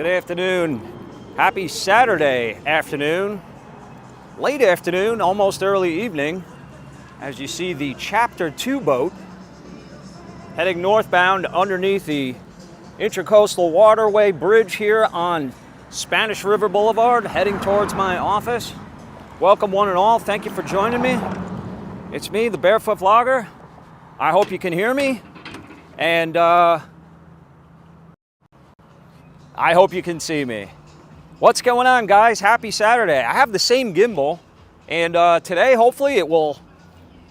Good afternoon. Happy Saturday afternoon. Late afternoon, almost early evening, as you see the Chapter 2 boat heading northbound underneath the Intracoastal Waterway Bridge here on Spanish River Boulevard, heading towards my office. Welcome one and all. Thank you for joining me. It's me, the Barefoot Vlogger. I hope you can hear me. And I hope you can see me. What's going on, guys? Happy Saturday. I have the same gimbal, and today hopefully it will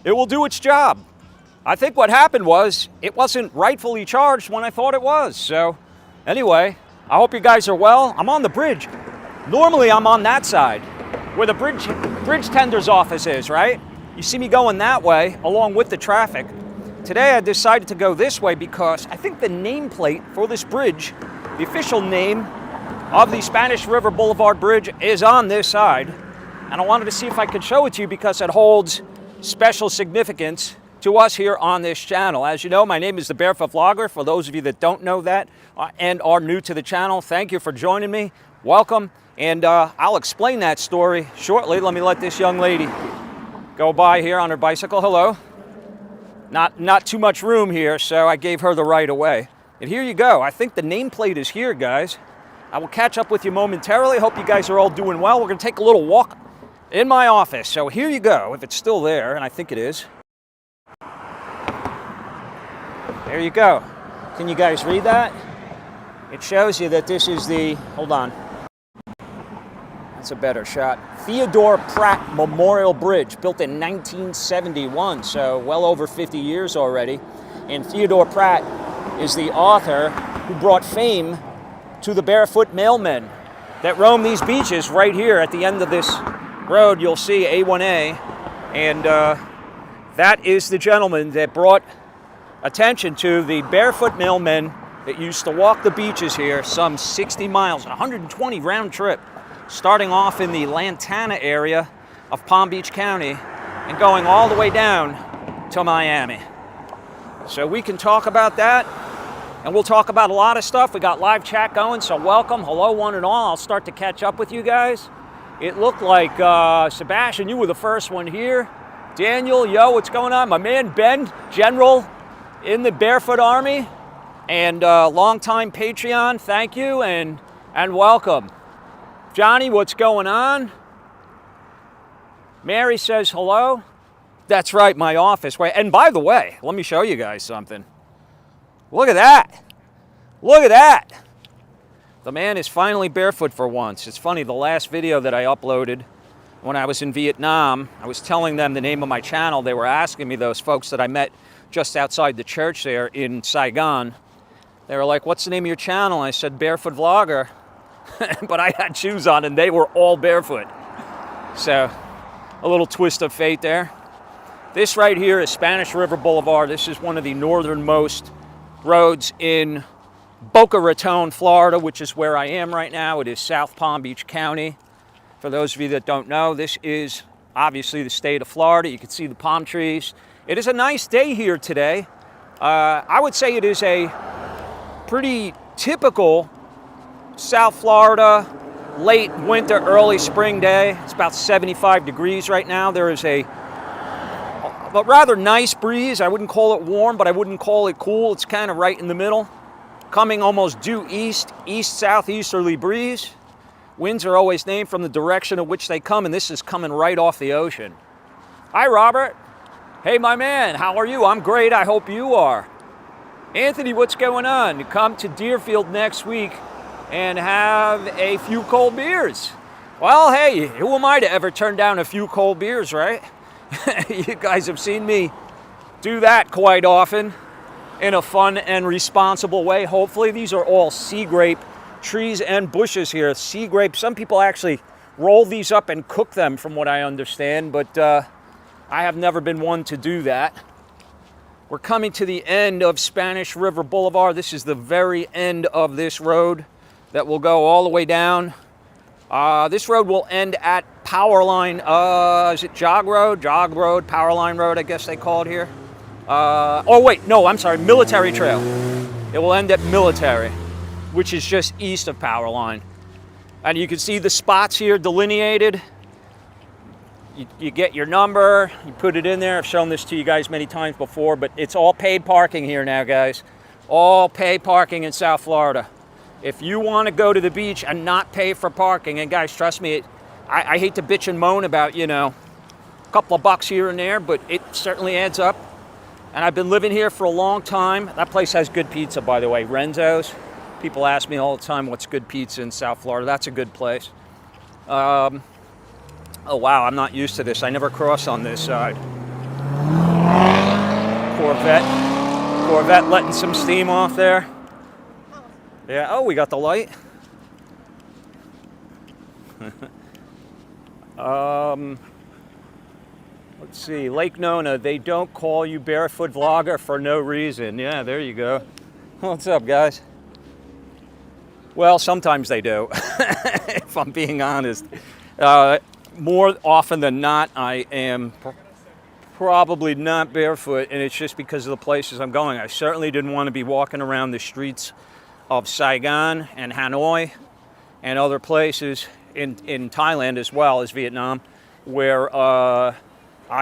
do its job. I think what happened was it wasn't rightfully charged when I thought it was. So anyway, I hope you guys are well. I'm on the bridge. Normally I'm on that side where the bridge tender's office is, right? You see me going that way along with the traffic. Today I decided to go this way because I think the nameplate for this bridge, the official name of the Spanish River Boulevard Bridge, is on this side. And I wanted to see if I could show it to you because it holds special significance to us here on this channel. As you know, my name is the Barefoot Vlogger. For those of you that don't know that and are new to the channel, thank you for joining me. Welcome. And I'll explain that story shortly. Let me let this young lady go by here on her bicycle. Hello. Not too much room here, so I gave her the right of way. And here you go. I think the nameplate is here, guys. I will catch up with you momentarily. Hope you guys are all doing well. We're going to take a little walk in my office. So here you go, if it's still there, and I think it is. There you go. Can you guys read that? It shows you that this is the, hold on. That's a better shot. Theodore Pratt Memorial Bridge, built in 1971, so well over 50 years already. And Theodore Pratt is the author who brought fame to the barefoot mailmen that roam these beaches right here at the end of this road. You'll see A1A, and that is the gentleman that brought attention to the barefoot mailmen that used to walk the beaches here some 60 miles, 120 round trip, starting off in the Lantana area of Palm Beach County and going all the way down to Miami. So we can talk about that, and we'll talk about a lot of stuff. We got live chat going, so welcome. Hello, one and all. I'll start to catch up with you guys. It looked like, Sebastian, you were the first one here. Daniel, yo, what's going on? My man Ben, General in the Barefoot Army, and longtime Patreon, thank you, and welcome. Johnny, what's going on? Mary says hello. That's right, my office. And by the way, let me show you guys something. Look at that. Look at that. The man is finally barefoot for once. It's funny, the last video that I uploaded when I was in Vietnam, I was telling them the name of my channel. They were asking me, those folks that I met just outside the church there in Saigon. They were like, what's the name of your channel? And I said, Barefoot Vlogger. But I had shoes on and they were all barefoot. So, a little twist of fate there. This right here is Spanish River Boulevard. This is one of the northernmost roads in Boca Raton, Florida, which is where I am right now. It is South Palm Beach County. For those of you that don't know, this is obviously the state of Florida. You can see the palm trees. It is a nice day here today. I would say it is a pretty typical South Florida late winter, early spring day. It's about 75 degrees right now. There is a rather nice breeze. I wouldn't call it warm, but I wouldn't call it cool. It's kind of right in the middle. Coming almost due east, southeasterly breeze. Winds are always named from the direction of which they come, and this is coming right off the ocean. Hi, Robert. Hey, my man, how are you? I'm great. I hope you are. Anthony, what's going on? You come to Deerfield next week and have a few cold beers. Well, hey, who am I to ever turn down a few cold beers, right? You guys have seen me do that quite often in a fun and responsible way. Hopefully, these are all sea grape trees and bushes here. Sea grape, some people actually roll these up and cook them from what I understand, but I have never been one to do that. We're coming to the end of Spanish River Boulevard. This is the very end of this road that will go all the way down. This road will end at Powerline, is it Jog Road? Jog Road, Powerline Road, I guess they call it here. Oh wait, no, I'm sorry, Military Trail. It will end at Military. which is just east of Powerline. And you can see the spots here delineated. You get your number, you put it in there. I've shown this to you guys many times before, but it's all paid parking here now, guys. All paid parking in South Florida. If you want to go to the beach and not pay for parking, and guys, trust me, I hate to bitch and moan about, you know, a couple of bucks here and there, but it certainly adds up. And I've been living here for a long time. That place has good pizza, by the way, Renzo's. People ask me all the time what's good pizza in South Florida. That's a good place. Oh wow, I'm not used to this. I never cross on this side. Corvette letting some steam off there. Yeah, oh, we got the light. Let's see, Lake Nona, they don't call you Barefoot Vlogger for no reason. Yeah, there you go. What's up, guys? Well, sometimes they do, if I'm being honest. More often than not, I am probably not barefoot, and it's just because of the places I'm going. I certainly didn't want to be walking around the streets of Saigon and Hanoi and other places in Thailand as well as Vietnam, where, I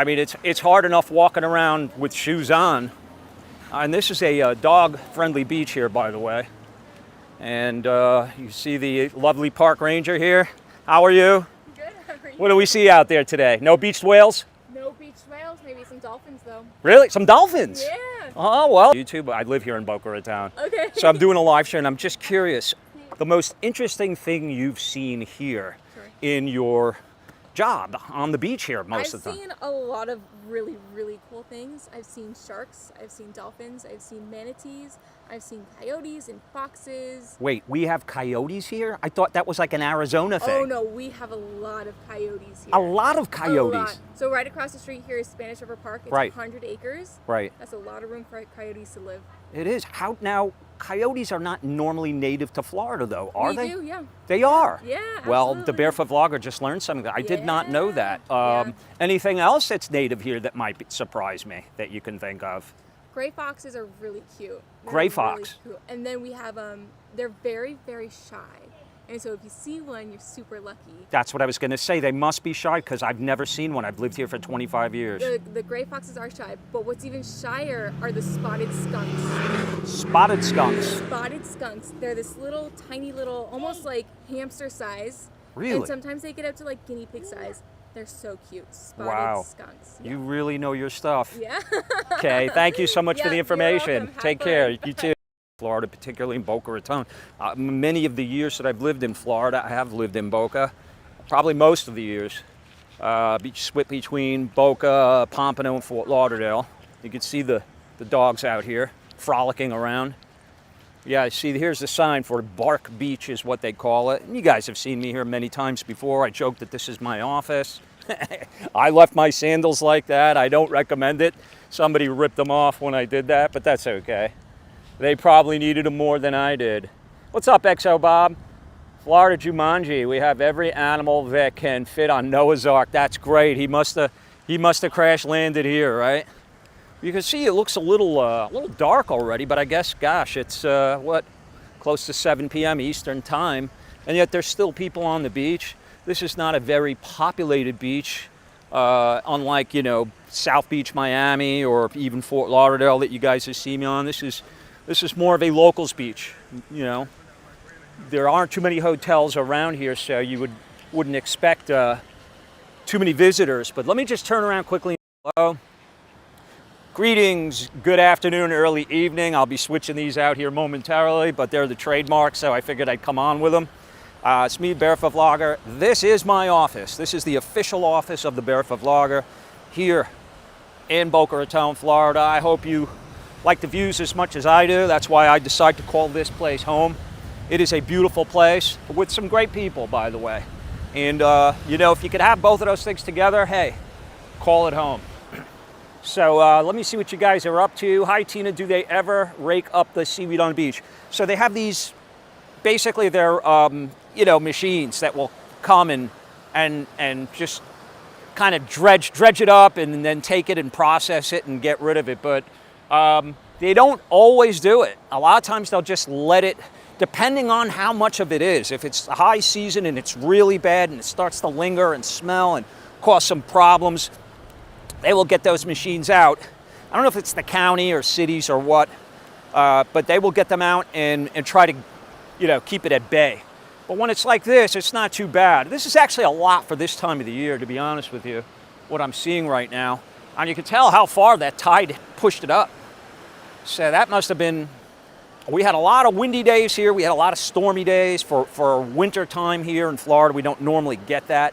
mean, it's hard enough walking around with shoes on. And this is a dog-friendly beach here, by the way. And you see the lovely park ranger here. How are you? What do we see out there today? No beached whales? No beached whales, maybe some dolphins though. Really? Some dolphins? Yeah. Oh, well. YouTube, I live here in Boca Raton. Okay. So I'm doing a live show and I'm just curious, the most interesting thing you've seen here in your job on the beach here most of the time? I've seen a lot of really, really cool things. I've seen sharks, I've seen dolphins, I've seen manatees, I've seen coyotes and foxes. Wait, we have coyotes here? I thought that was like an Arizona thing. Oh no, we have a lot of coyotes here. A lot of coyotes? A lot. So right across the street here is Spanish River Park. It's 100 acres. Right. That's a lot of room for coyotes to live. It is. How now? Coyotes are not normally native to Florida, though, are they? We do, yeah. They are? Yeah, well, the Barefoot Vlogger just learned something. I did not know that. Anything else that's native here that might surprise me that you can think of? Gray foxes are really cute. Gray fox? Really cute. And then we have, they're very, very shy. And so if you see one, you're super lucky. That's what I was going to say. They must be shy because I've never seen one. I've lived here for 25 years. The gray foxes are shy, but what's even shyer are the spotted skunks. Spotted skunks? Spotted skunks. They're this little, tiny little, almost like hamster size. Really? And sometimes they get up to like guinea pig size. They're so cute. Spotted skunks. Yeah. You really know your stuff. Yeah. Okay, thank you so much for the information. Take care. You too. Florida, particularly in Boca Raton. Many of the years that I've lived in Florida, I have lived in Boca. Probably most of the years. Split between Boca, Pompano, and Fort Lauderdale. You can see the dogs out here frolicking around. Yeah, see, here's the sign for Bark Beach is what they call it. And you guys have seen me here many times before. I joke that this is my office. I left my sandals like that. I don't recommend it. Somebody ripped them off when I did that, but that's okay. They probably needed them more than I did. What's up, XO Bob? Florida Jumanji. We have every animal that can fit on Noah's Ark. That's great. He must have crash landed here, right? You can see it looks a little dark already, but I guess, gosh, it's close to 7 p.m. Eastern time, and yet there's still people on the beach. This is not a very populated beach, unlike, you know, South Beach, Miami, or even Fort Lauderdale that you guys have seen me on. This is more of a locals beach, you know. There aren't too many hotels around here, so you wouldn't expect too many visitors. But let me just turn around quickly. Hello. Greetings, good afternoon, early evening. I'll be switching these out here momentarily, but they're the trademarks, so I figured I'd come on with them. It's me, Barefoot Vlogger. This is my office. This is the official office of the Barefoot Vlogger here in Boca Raton, Florida. I hope you like the views as much as I do. That's why I decided to call this place home. It is a beautiful place with some great people, by the way. And, you know, if you could have both of those things together, hey, call it home. So let me see what you guys are up to. Hi, Tina. Do they ever rake up the seaweed on the beach? So they have these, basically they're, you know, machines that will come and just kind of dredge it up and then take it and process it and get rid of it. But they don't always do it. A lot of times they'll just let it depending on how much of it is. If it's the high season and it's really bad and it starts to linger and smell and cause some problems, they will get those machines out. I don't know if it's the county or cities or what, but they will get them out and try to, keep it at bay. But when it's like this, it's not too bad. This is actually a lot for this time of the year, to be honest with you, what I'm seeing right now. And you can tell how far that tide pushed it up. So that must have been, we had a lot of windy days here. We had a lot of stormy days for winter time here in Florida. We don't normally get that.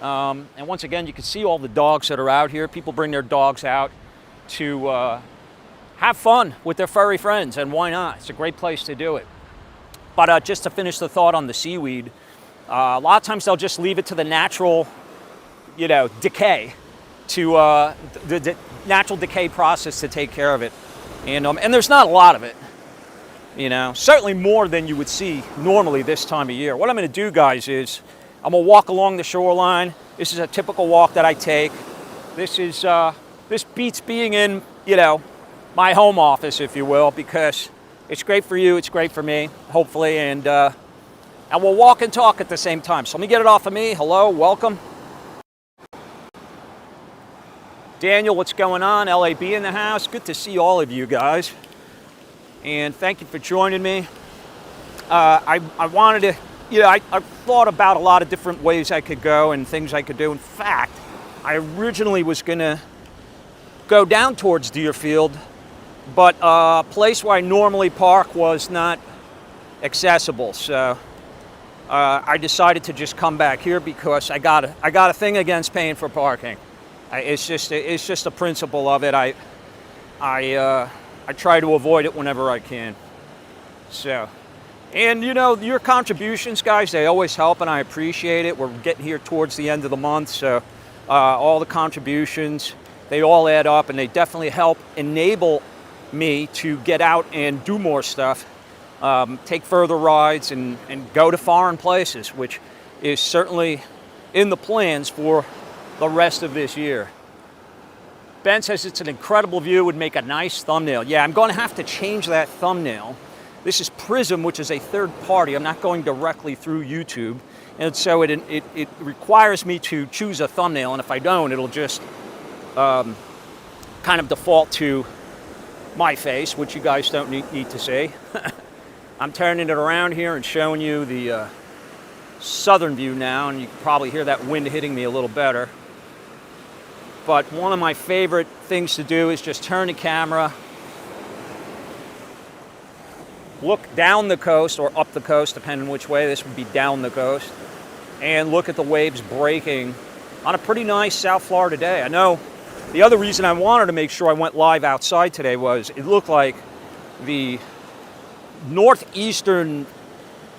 And once again, you can see all the dogs that are out here. People bring their dogs out to have fun with their furry friends, and why not? It's a great place to do it. But just to finish the thought on the seaweed, a lot of times they'll just leave it to the natural, decay, to the natural decay process to take care of it. And there's not a lot of it, certainly more than you would see normally this time of year. What I'm going to do, guys, is I'm going to walk along the shoreline. This is a typical walk that I take. This beats being in, my home office, if you will, because it's great for you, it's great for me, hopefully, and we'll walk and talk at the same time. So let me get it off of me. Hello, welcome. Daniel, what's going on? LAB in the house. Good to see all of you guys. And thank you for joining me. I wanted to, I thought about a lot of different ways I could go and things I could do. In fact, I originally was going to go down towards Deerfield, but a place where I normally park was not accessible. So I decided to just come back here because I got a thing against paying for parking. It's just a principle of it. I try to avoid it whenever I can. So, and your contributions, guys, they always help, and I appreciate it. We're getting here towards the end of the month, so all the contributions, they all add up, and they definitely help enable me to get out and do more stuff, take further rides, and go to foreign places, which is certainly in the plans for the rest of this year. Ben says it's an incredible view, would make a nice thumbnail. Yeah, I'm going to have to change that thumbnail. This is Prism, which is a third party. I'm not going directly through YouTube. And so it requires me to choose a thumbnail, and if I don't, it'll just kind of default to my face, which you guys don't need to see. I'm turning it around here and showing you the southern view now, and you can probably hear that wind hitting me a little better. But one of my favorite things to do is just turn the camera, look down the coast or up the coast, depending which way. This would be down the coast, and look at the waves breaking on a pretty nice South Florida day. I know the other reason I wanted to make sure I went live outside today was it looked like the northeastern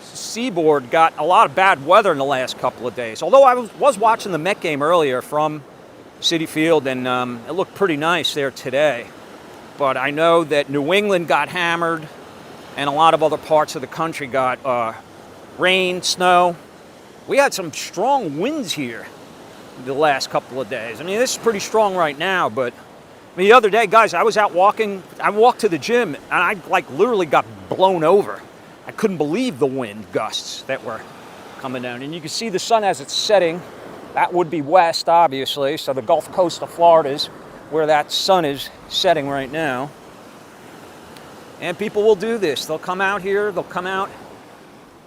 seaboard got a lot of bad weather in the last couple of days. Although I was watching the Met game earlier from Citi Field, and it looked pretty nice there today. But I know that New England got hammered, and a lot of other parts of the country got rain, snow. We had some strong winds here the last couple of days. I mean, this is pretty strong right now, but the other day, guys, I was out walking. I walked to the gym, and I literally got blown over. I couldn't believe the wind gusts that were coming down. And you can see the sun as it's setting. That would be west, obviously, so the Gulf Coast of Florida is where that sun is setting right now. And people will do this. They'll come out here, they'll come out.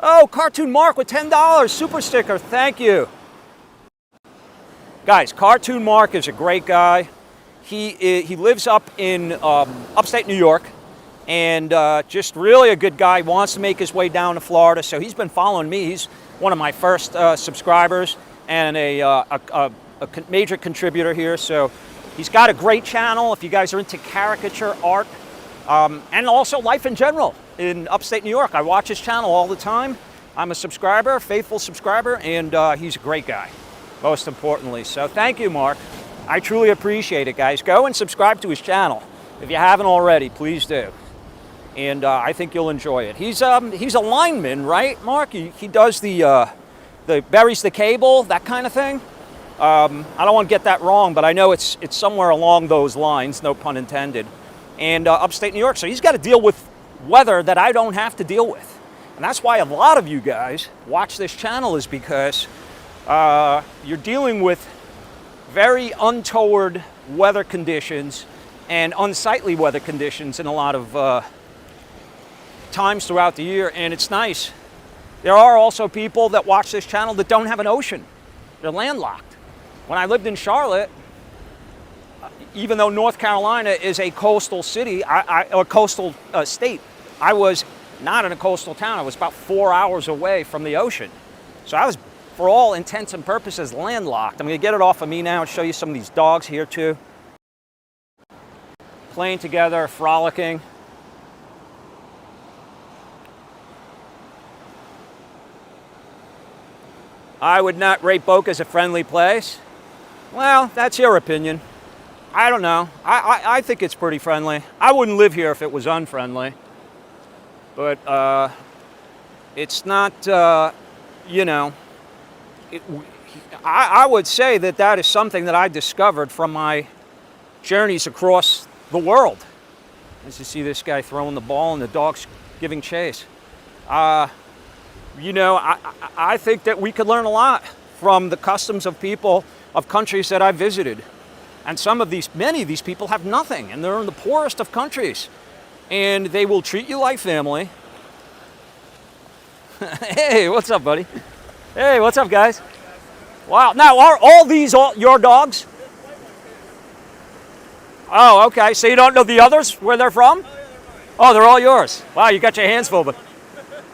Oh, Cartoon Mark with $10, super sticker, thank you. Guys, Cartoon Mark is a great guy. He lives up in upstate New York, and just really a good guy. Wants to make his way down to Florida, so he's been following me. He's one of my first subscribers, and a major contributor here. So he's got a great channel if you guys are into caricature art, and also life in general in upstate New York. I watch his channel all the time. I'm a subscriber, faithful subscriber, and he's a great guy, most importantly. So thank you, Mark. I truly appreciate it, guys. Go and subscribe to his channel. If you haven't already, please do. And I think you'll enjoy it. He's a lineman, right, Mark? He does the buries the cable, that kind of thing. I don't want to get that wrong, but I know it's somewhere along those lines, no pun intended. And upstate New York, so he's got to deal with weather that I don't have to deal with. And that's why a lot of you guys watch this channel, is because you're dealing with very untoward weather conditions and unsightly weather conditions in a lot of times throughout the year, and it's nice. There are also people that watch this channel that don't have an ocean. They're landlocked. When I lived in Charlotte, even though North Carolina is a coastal city, or coastal state, I was not in a coastal town. I was about 4 hours away from the ocean. So I was, for all intents and purposes, landlocked. I'm gonna get it off of me now and show you some of these dogs here too. Playing together, frolicking. I would not rate Boca as a friendly place. Well, that's your opinion. I don't know. I think it's pretty friendly. I wouldn't live here if it was unfriendly. But it's not, you know, I would say that that is something that I discovered from my journeys across the world. As you see this guy throwing the ball and the dog's giving chase. You know, I think that we could learn a lot from the customs of people of countries that I visited. And many of these people have nothing, and they're in the poorest of countries. And they will treat you like family. Hey, what's up, buddy? Hey, what's up, guys? Wow, now are all these your dogs? Oh, okay, so you don't know the others, where they're from? Oh, they're all yours. Wow, you got your hands full, but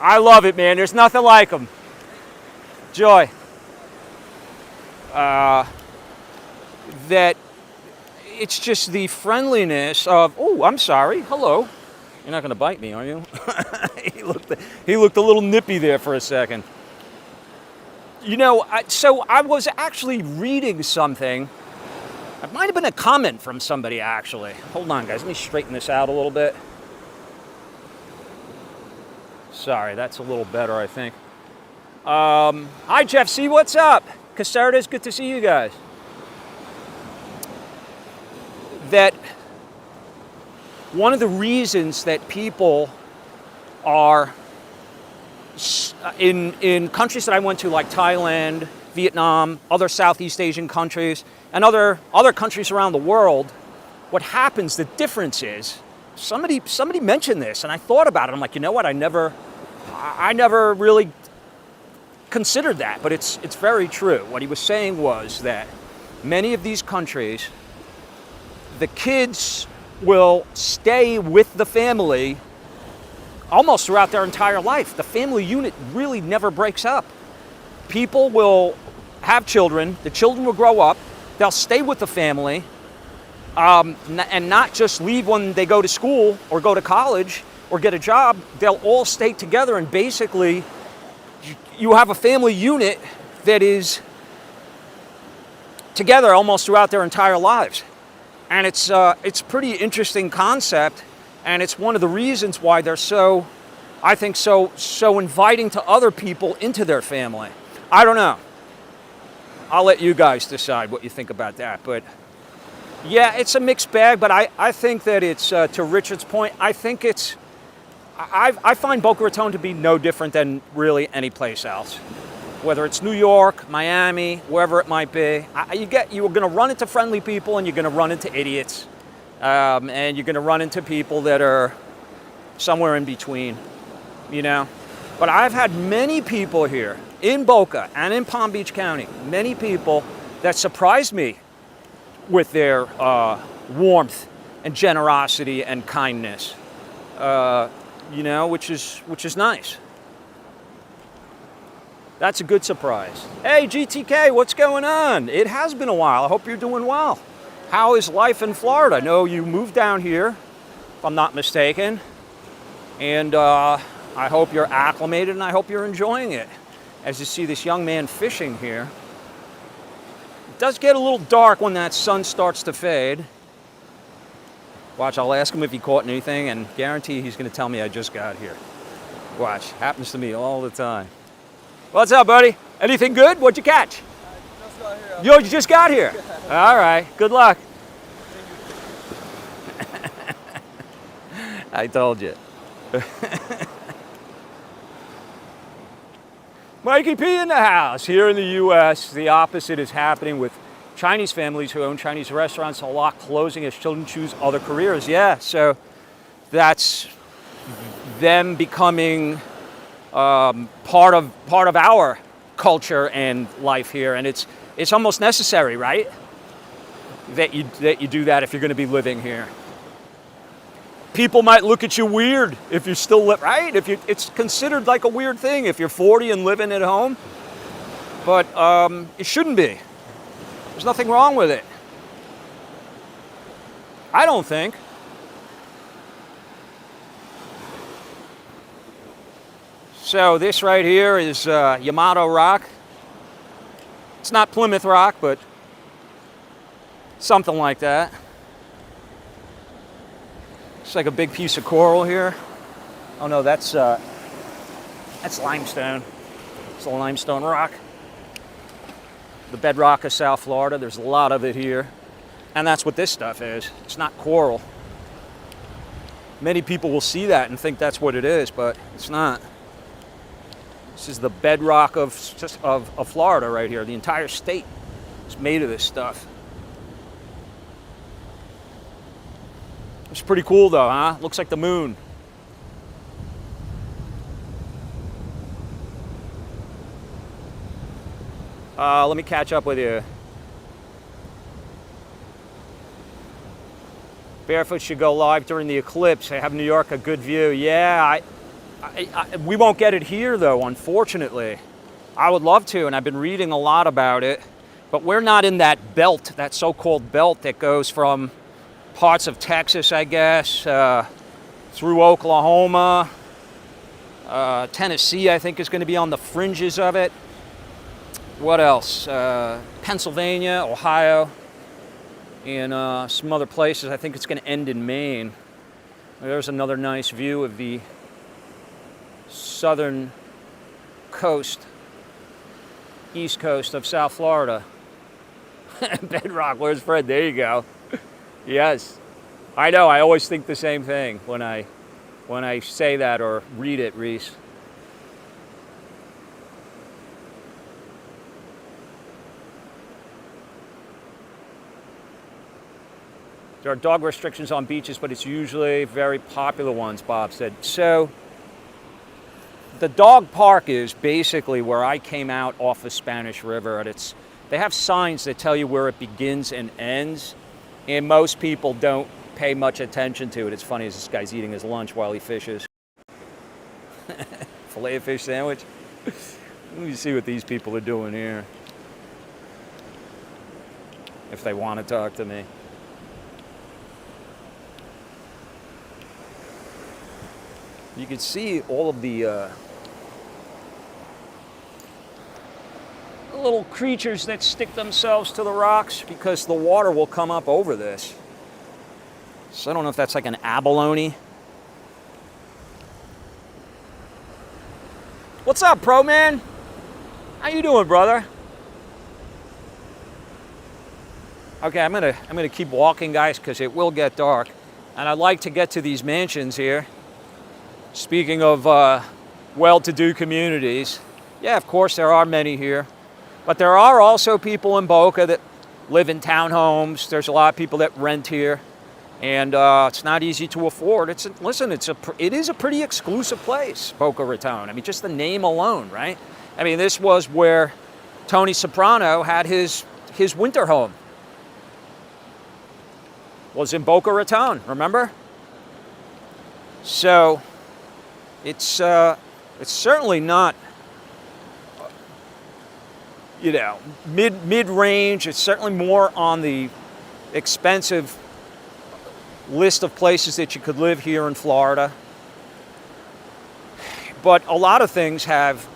I love it, man. There's nothing like them. Joy. That it's just the friendliness of, oh, I'm sorry, hello. You're not gonna bite me, are you? he looked a little nippy there for a second. You know, so I was actually reading something. It might have been a comment from somebody, actually. Hold on, guys, let me straighten this out a little bit. Sorry, that's a little better, I think. Hi, Jeff C. What's up? Casertas, good to see you guys. That one of the reasons that people are in countries that I went to, like Thailand, Vietnam, other Southeast Asian countries, and other countries around the world, what happens, the difference is, somebody mentioned this, and I thought about it. I'm like, you know what? I never really considered that, but it's very true. What he was saying was that many of these countries, the kids will stay with the family almost throughout their entire life. The family unit really never breaks up. People will have children, the children will grow up, they'll stay with the family, and not just leave when they go to school or go to college or get a job. They'll all stay together, and basically you have a family unit that is together almost throughout their entire lives. And it's a pretty interesting concept, and it's one of the reasons why they're so, I think, so inviting to other people into their family. I don't know. I'll let you guys decide what you think about that. But yeah, it's a mixed bag, but I think that it's, to Richard's point, I think it's, I find Boca Raton to be no different than really any place else. Whether it's New York, Miami, wherever it might be, you're going to run into friendly people, and you're going to run into idiots, and you're going to run into people that are somewhere in between, you know. But I've had many people here in Boca and in Palm Beach County, many people that surprised me with their warmth and generosity and kindness, you know, which is nice. That's a good surprise. Hey, GTK, what's going on? It has been a while. I hope you're doing well. How is life in Florida? I know you moved down here, if I'm not mistaken. And I hope you're acclimated, and I hope you're enjoying it. As you see this young man fishing here. It does get a little dark when that sun starts to fade. Watch, I'll ask him if he caught anything, and guarantee he's going to tell me I just got here. Watch, happens to me all the time. What's up, buddy? Anything good? What'd you catch? Just got here. Yo, you just got here? All right, good luck. I told you. Mikey P in the house. Here in the U.S., the opposite is happening with Chinese families who own Chinese restaurants, a lot closing as children choose other careers. Yeah, so that's them becoming part of our culture and life here, and it's almost necessary, right? That you do that if you're going to be living here. People might look at you weird if you're still right. It's considered like a weird thing if you're 40 and living at home, but it shouldn't be. There's nothing wrong with it. I don't think. So this right here is Yamato Rock. It's not Plymouth Rock, but something like that. It's like a big piece of coral here. Oh no, that's limestone. It's a limestone rock. The bedrock of South Florida. There's a lot of it here. And that's what this stuff is. It's not coral. Many people will see that and think that's what it is, but it's not. This is the bedrock of Florida right here. The entire state is made of this stuff. It's pretty cool though, huh? Looks like the moon. Let me catch up with you. Barefoot should go live during the eclipse. I have New York a good view. Yeah, we won't get it here though, unfortunately. I would love to, and I've been reading a lot about it, but we're not in that belt, that so-called belt that goes from parts of Texas, I guess, through Oklahoma. Tennessee, I think, is going to be on the fringes of it. What else? Pennsylvania, Ohio, and some other places. I think it's going to end in Maine. There's another nice view of the southern coast, east coast of South Florida. Bedrock, where's Fred? There you go. Yes, I know. I always think the same thing when I say that or read it, Reese. There are dog restrictions on beaches, but it's usually very popular ones, Bob said. So the dog park is basically where I came out off the Spanish River, and they have signs that tell you where it begins and ends. And most people don't pay much attention to it. It's funny as this guy's eating his lunch while he fishes. Filet of fish sandwich. Let me see what these people are doing here. If they want to talk to me. You can see all of the little creatures that stick themselves to the rocks because the water will come up over this. So I don't know if that's like an abalone. What's up, Pro Man? How you doing, brother? Okay, I'm gonna keep walking, guys, because it will get dark, and I'd like to get to these mansions here. Speaking of well-to-do communities, yeah, of course there are many here. But there are also people in Boca that live in townhomes. There's a lot of people that rent here, and it's not easy to afford. It is a pretty exclusive place, Boca Raton. I mean, just the name alone, right? I mean, this was where Tony Soprano had his winter home. Was in Boca Raton, remember? So it's certainly not, you know, mid-range. It's certainly more on the expensive list of places that you could live here in Florida. But a lot of things have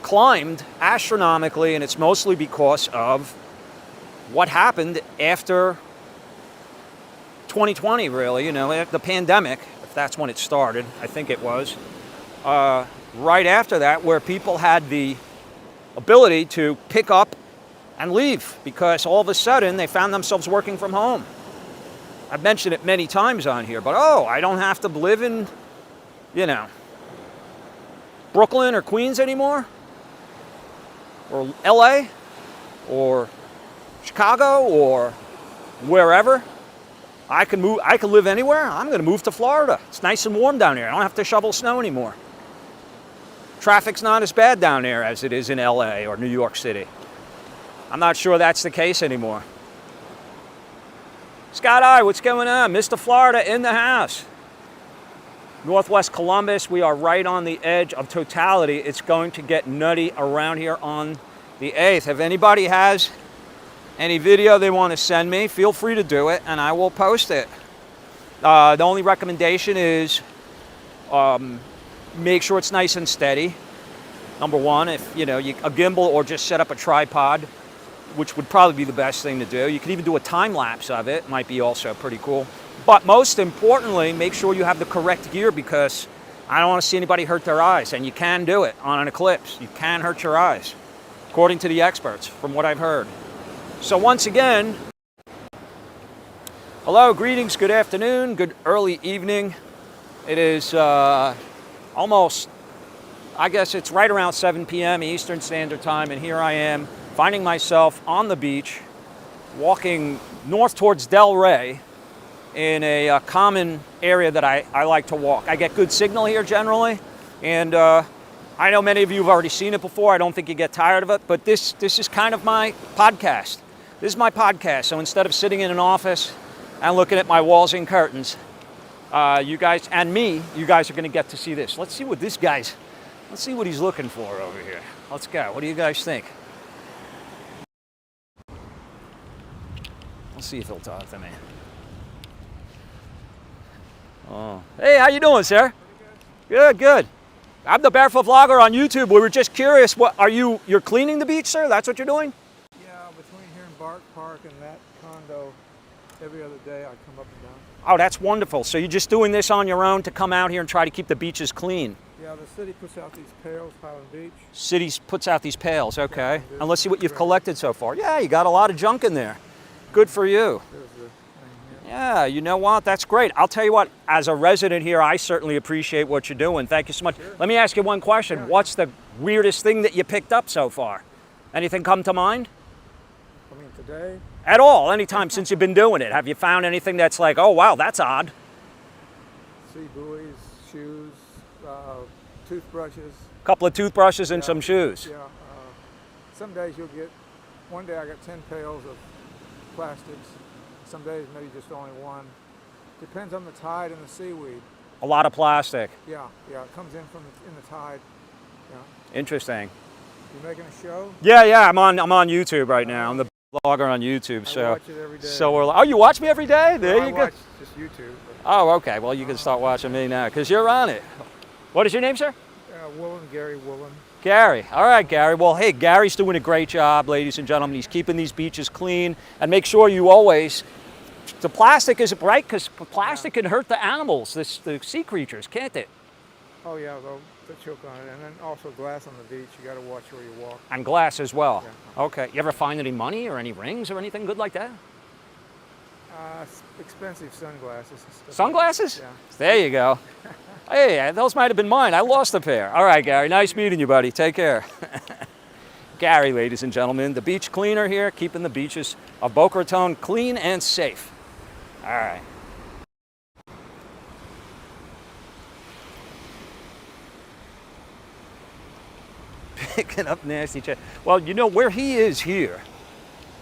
climbed astronomically, and it's mostly because of what happened after 2020, really, you know, the pandemic, if that's when it started, I think it was. Right after that, where people had the ability to pick up and leave because all of a sudden they found themselves working from home. I've mentioned it many times on here, but I don't have to live in, you know, Brooklyn or Queens anymore, or LA, or Chicago, or wherever. I can move. I can live anywhere. I'm going to move to Florida. It's nice and warm down here. I don't have to shovel snow anymore. Traffic's not as bad down there as it is in LA or New York City. I'm not sure that's the case anymore. Scott I, what's going on? Mr. Florida in the house. Northwest Columbus, we are right on the edge of totality. It's going to get nutty around here on the 8th. If anybody has any video they want to send me, feel free to do it and I will post it. The only recommendation is make sure it's nice and steady. Number one, if a gimbal, or just set up a tripod, which would probably be the best thing to do. You could even do a time lapse of it, might be also pretty cool. But most importantly, make sure you have the correct gear, because I don't want to see anybody hurt their eyes, and you can do it on an eclipse. You can hurt your eyes, according to the experts, from what I've heard. So once again, hello, greetings, good afternoon, good early evening. It is almost, I guess it's right around 7 p.m. Eastern Standard Time, and here I am finding myself on the beach, walking north towards Delray in a common area that I like to walk. I get good signal here generally, and I know many of you have already seen it before. I don't think you get tired of it, but this is kind of my podcast. This is my podcast, so instead of sitting in an office and looking at my walls and curtains, you guys and me, you guys are going to get to see this. Let's see what he's looking for over here. Let's go. What do you guys think? Let's see if he'll talk to me. Oh, hey, how you doing, sir? Good, good. I'm the Barefoot Vlogger on YouTube. We were just curious. You're cleaning the beach, sir? That's what you're doing? Yeah, between here and Bark Park and that condo, every other day I come up and down. Oh, that's wonderful. So you're just doing this on your own to come out here and try to keep the beaches clean? Yeah, the city puts out these pails, Highland Beach. City puts out these pails, okay. Yeah, and let's see what you've collected so far. Yeah, you got a lot of junk in there. Good for you. There's the thing here. Yeah, you know what? That's great. I'll tell you what, as a resident here, I certainly appreciate what you're doing. Thank you so much. Sure. Let me ask you one question. Yeah. What's the weirdest thing that you picked up so far? Anything come to mind? I mean, today, At all, anytime since you've been doing it. Have you found anything that's like, oh wow, that's odd? sea buoys, shoes, toothbrushes. A couple of toothbrushes and Yeah. some shoes. Yeah, some days you'll get, one day I got 10 pails of plastics. Some days maybe just only one. Depends on the tide and the seaweed. A lot of plastic. Yeah, it comes in in the tide. Yeah. Interesting. You making a show? Yeah, I'm on YouTube right now. I'm the vlogger on YouTube, I so watch it every day. oh, you watch me every day? There Well, you I go. watch just YouTube. Oh, okay. Well, you can start watching me now because you're on it. What is your name, sir? Woolen, Gary Woolen. Gary. All right, Gary. Well, hey, Gary's doing a great job, ladies and gentlemen. He's keeping these beaches clean, and make sure you always. The plastic is right, because plastic can hurt the animals, the sea creatures, can't it? Oh yeah, they'll choke on it, and then also glass on the beach. You got to watch where you walk. And glass as well. Yeah. Okay. You ever find any money or any rings or anything good like that? Expensive sunglasses. And stuff. Sunglasses? Yeah. There you go. Hey, those might have been mine. I lost a pair. All right, Gary. Nice meeting you, buddy. Take care. Gary, ladies and gentlemen, the beach cleaner here, keeping the beaches of Boca Raton clean and safe. All right. Picking up nasty chat. Well, you know where he is here.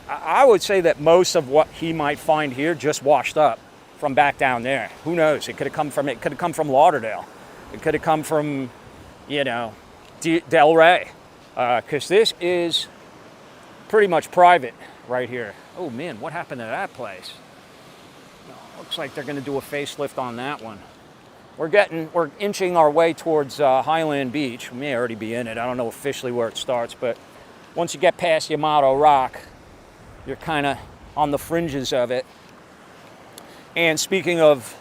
I would say that most of what he might find here just washed up from back down there. Who knows? It could have come from Lauderdale. It could have come from, Delray. Because this is pretty much private right here. Oh man, what happened to that place? Looks like they're going to do a facelift on that one. We're inching our way towards Highland Beach. We may already be in it. I don't know officially where it starts, but once you get past Yamato Rock, you're kind of on the fringes of it. And speaking of,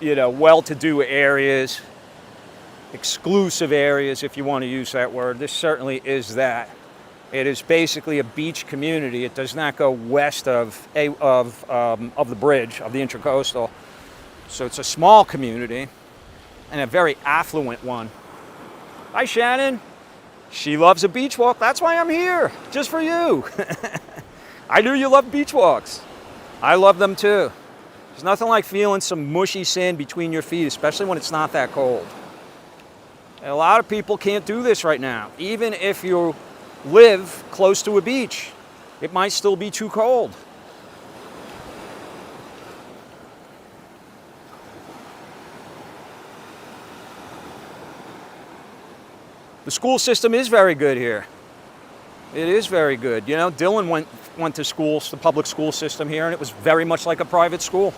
well-to-do areas, exclusive areas, if you want to use that word, this certainly is that. It is basically a beach community. It does not go west of the bridge, of the Intracoastal. So it's a small community and a very affluent one. Hi, Shannon. She loves a beach walk. That's why I'm here, just for you. I knew you loved beach walks. I love them too. There's nothing like feeling some mushy sand between your feet, especially when it's not that cold. And a lot of people can't do this right now. Even if you live close to a beach, it might still be too cold. The school system is very good here. It is very good. You know, Dylan went to schools, the public school system here, and it was very much like a private school.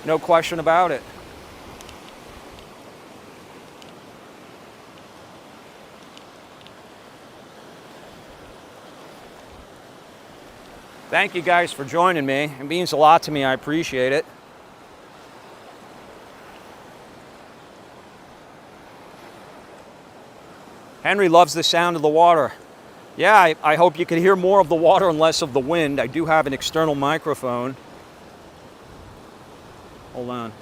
No question about it. Thank you guys for joining me. It means a lot to me. I appreciate it. Henry loves the sound of the water. Yeah, I hope you can hear more of the water and less of the wind. I do have an external microphone. Hold on.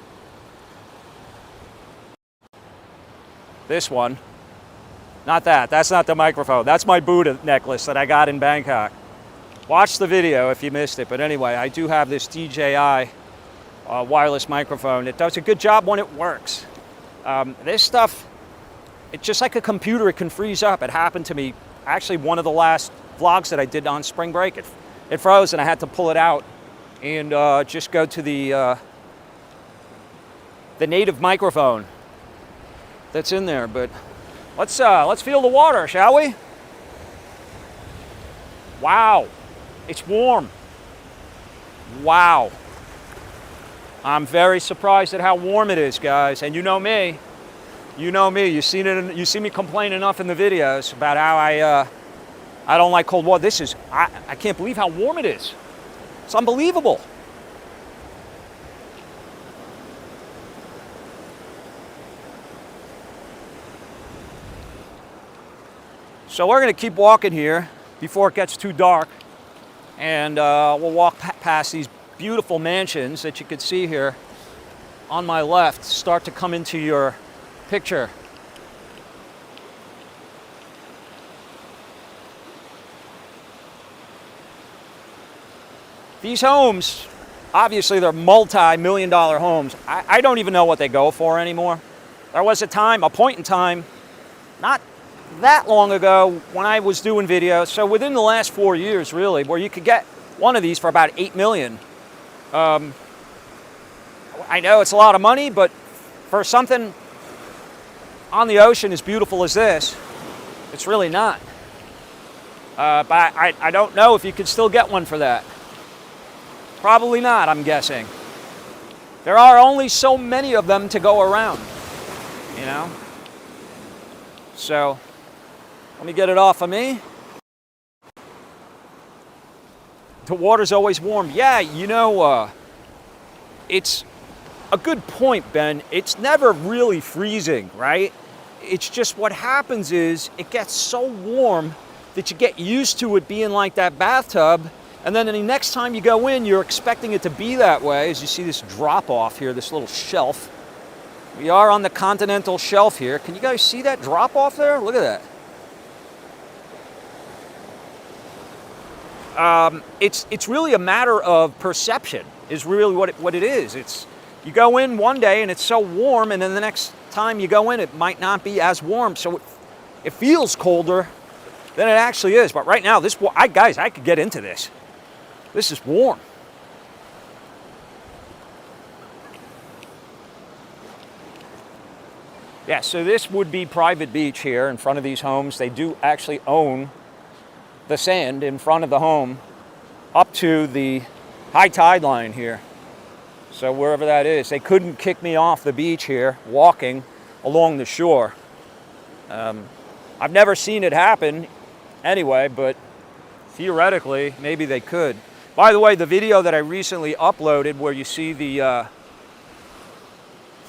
This one. Not that. That's not the microphone. That's my Buddha necklace that I got in Bangkok. Watch the video if you missed it. But anyway, I do have this DJI wireless microphone. It does a good job when it works. This stuff, it's just like a computer. It can freeze up. It happened to me. Actually, one of the last vlogs that I did on spring break, it froze and I had to pull it out and just go to the native microphone that's in there. But let's feel the water, shall we? Wow, it's warm. Wow. I'm very surprised at how warm it is, guys. And you know me. You know me. You see me complain enough in the videos about how I don't like cold water. I can't believe how warm it is. It's unbelievable. So we're going to keep walking here before it gets too dark, and we'll walk past these beautiful mansions that you can see here on my left start to come into your picture. These homes, obviously they're multi-million-dollar homes. I don't even know what they go for anymore. There was a point in time, not that long ago when I was doing videos, so within the last 4 years really, where you could get one of these for about $8 million. I know it's a lot of money, but for something on the ocean as beautiful as this, it's really not. But I don't know if you could still get one for that. Probably not, I'm guessing. There are only so many of them to go around, you know? So, let me get it off of me. The water's always warm. Yeah, you know, it's a good point, Ben. It's never really freezing, right? It's just what happens is it gets so warm that you get used to it being like that bathtub, and then the next time you go in, you're expecting it to be that way. As you see this drop off here, this little shelf. We are on the continental shelf here. Can you guys see that drop off there? Look at that. It's really a matter of perception, is really what it is. It's, you go in one day and it's so warm, and then the next time you go in, it might not be as warm, so it feels colder than it actually is. But right now, guys, I could get into this. This is warm. Yeah, so this would be private beach here in front of these homes. They do actually own the sand in front of the home up to the high tide line here. So wherever that is, they couldn't kick me off the beach here walking along the shore. I've never seen it happen anyway, but theoretically, maybe they could. By the way, the video that I recently uploaded where you see the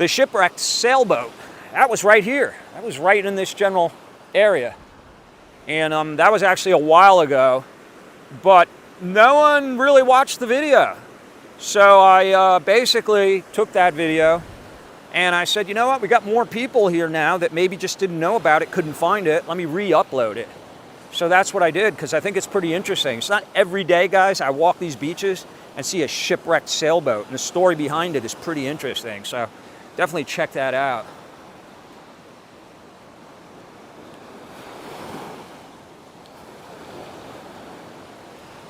shipwrecked sailboat, that was right here. That was right in this general area. And that was actually a while ago, but no one really watched the video. So I basically took that video And I said, you know what, we got more people here now that maybe just didn't know about it, couldn't find it. Let me re-upload it. So that's what I did, because I think it's pretty interesting. It's not every day, guys, I walk these beaches and see a shipwrecked sailboat, and the story behind it is pretty interesting. So definitely check that out.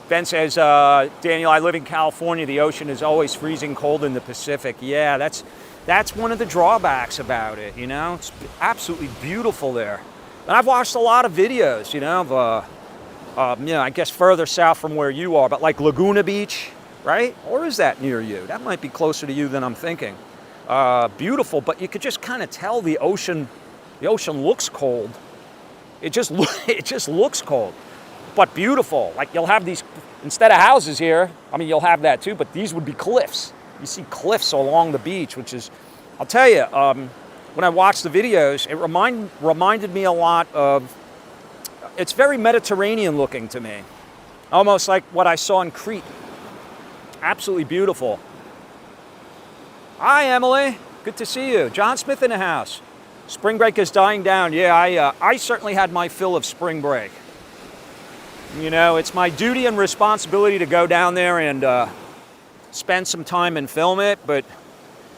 Ben says, Daniel, I live in California. The ocean is always freezing cold in the Pacific. Yeah, that's one of the drawbacks about it, you know? It's absolutely beautiful there. And I've watched a lot of videos, you know, of, you know, I guess further south from where you are, but like Laguna Beach, right? Or is that near you? That might be closer to you than I'm thinking. Beautiful, but you could just kind of tell the ocean looks cold. It just looks cold, but beautiful. Like you'll have these, instead of houses here, I mean, you'll have that too, but these would be cliffs. You see cliffs along the beach, which is, I'll tell you, when I watched the videos, it reminded me a lot of, it's very Mediterranean looking to me. Almost like what I saw in Crete. Absolutely beautiful. Hi, Emily. Good to see you. John Smith in the house. Spring break is dying down. Yeah, I certainly had my fill of spring break. You know, it's my duty and responsibility to go down there and spend some time and film it, but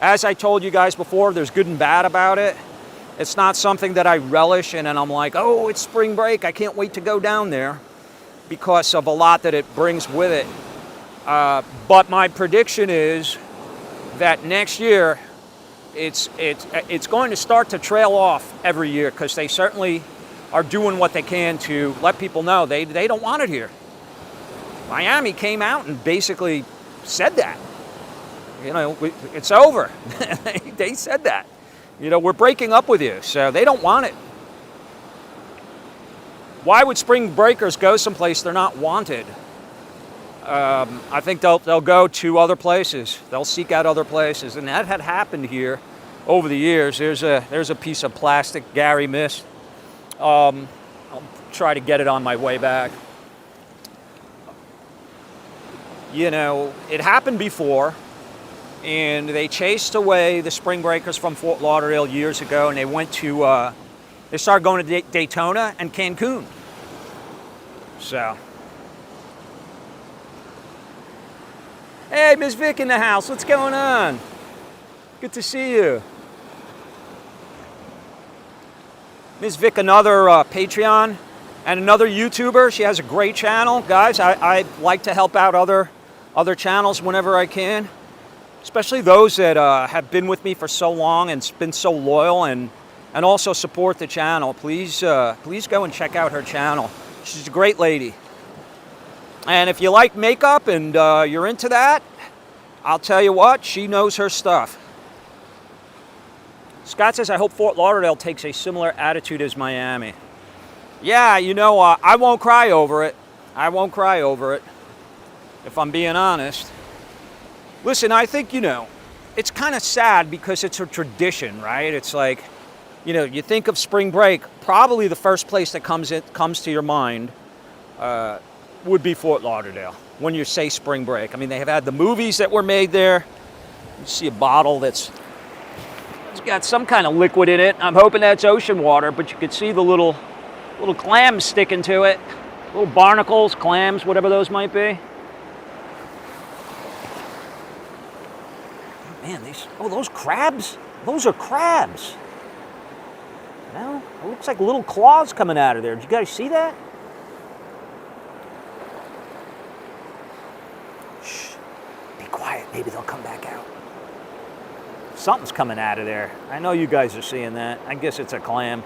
as I told you guys before, there's good and bad about it. It's not something that I relish and I'm like, oh, it's spring break, I can't wait to go down there, because of a lot that it brings with it. But my prediction is that next year, it's going to start to trail off every year, because they certainly are doing what they can to let people know they don't want it here. Miami came out and basically said that. You know, it's over. They said that. You know, we're breaking up with you, so they don't want it. Why would spring breakers go someplace they're not wanted? I think they'll go to other places. They'll seek out other places, and that had happened here over the years. There's a piece of plastic Gary missed. I'll try to get it on my way back. You know, it happened before, and they chased away the spring breakers from Fort Lauderdale years ago, and they went to, they started going to Daytona and Cancun. So, hey, Ms. Vic in the house, what's going on? Good to see you. Ms. Vic, another Patreon and another YouTuber. She has a great channel. Guys, I like to help out other channels whenever I can, especially those that have been with me for so long and been so loyal and also support the channel. Please go and check out her channel. She's a great lady. And if you like makeup and you're into that, I'll tell you what, she knows her stuff. Scott says, I hope Fort Lauderdale takes a similar attitude as Miami. Yeah, you know, I won't cry over it. I won't cry over it, if I'm being honest. Listen, I think, you know, it's kind of sad because it's a tradition, right? It's like, you know, you think of spring break, probably the first place that comes to your mind would be Fort Lauderdale when you say spring break. I mean, they have had the movies that were made there. You see a bottle that's got some kind of liquid in it. I'm hoping that's ocean water, but you could see the little clams sticking to it. Little barnacles, clams, whatever those might be. Man, those crabs? Those are crabs. No, it looks like little claws coming out of there. Did you guys see that? Shh, be quiet, maybe they'll come back out. Something's coming out of there. I know you guys are seeing that. I guess it's a clam.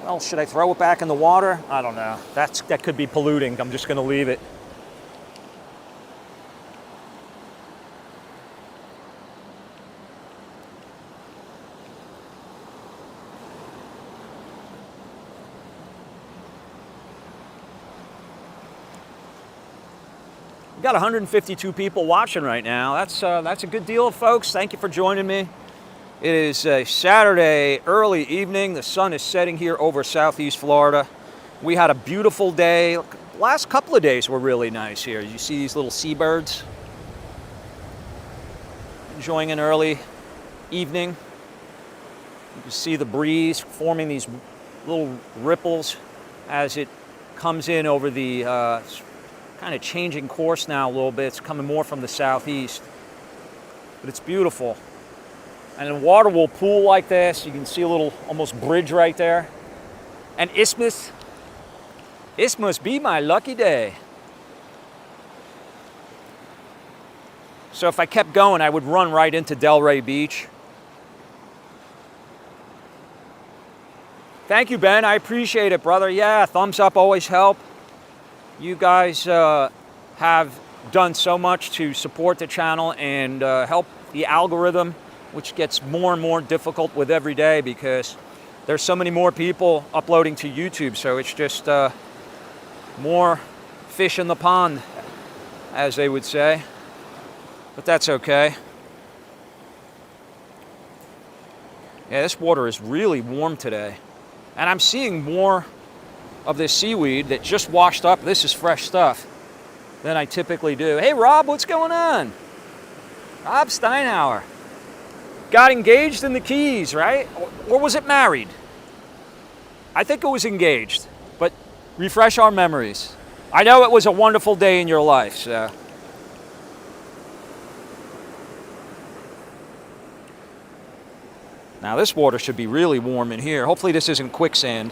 Well, should I throw it back in the water? I don't know. That could be polluting. I'm just going to leave it. We've got 152 people watching right now. That's a good deal, folks. Thank you for joining me. It is a Saturday early evening. The sun is setting here over Southeast Florida. We had a beautiful day. The last couple of days were really nice here. You see these little seabirds enjoying an early evening. You can see the breeze forming these little ripples as it comes in over the kind of changing course now a little bit. It's coming more from the southeast, but it's beautiful. And the water will pool like this. You can see a little almost bridge right there. And Isthmus be my lucky day. So if I kept going, I would run right into Delray Beach. Thank you, Ben. I appreciate it, brother. Yeah, thumbs up always help. You guys have done so much to support the channel and help the algorithm, which gets more and more difficult with every day because there's so many more people uploading to YouTube. So it's just more fish in the pond, as they would say. But that's okay. Yeah, this water is really warm today. And I'm seeing more of this seaweed that just washed up. This is fresh stuff than I typically do. Hey, Rob, what's going on? Rob Steinhauer. Got engaged in the Keys, right? Or was it married? I think it was engaged, but refresh our memories. I know it was a wonderful day in your life, so. Now this water should be really warm in here. Hopefully this isn't quicksand.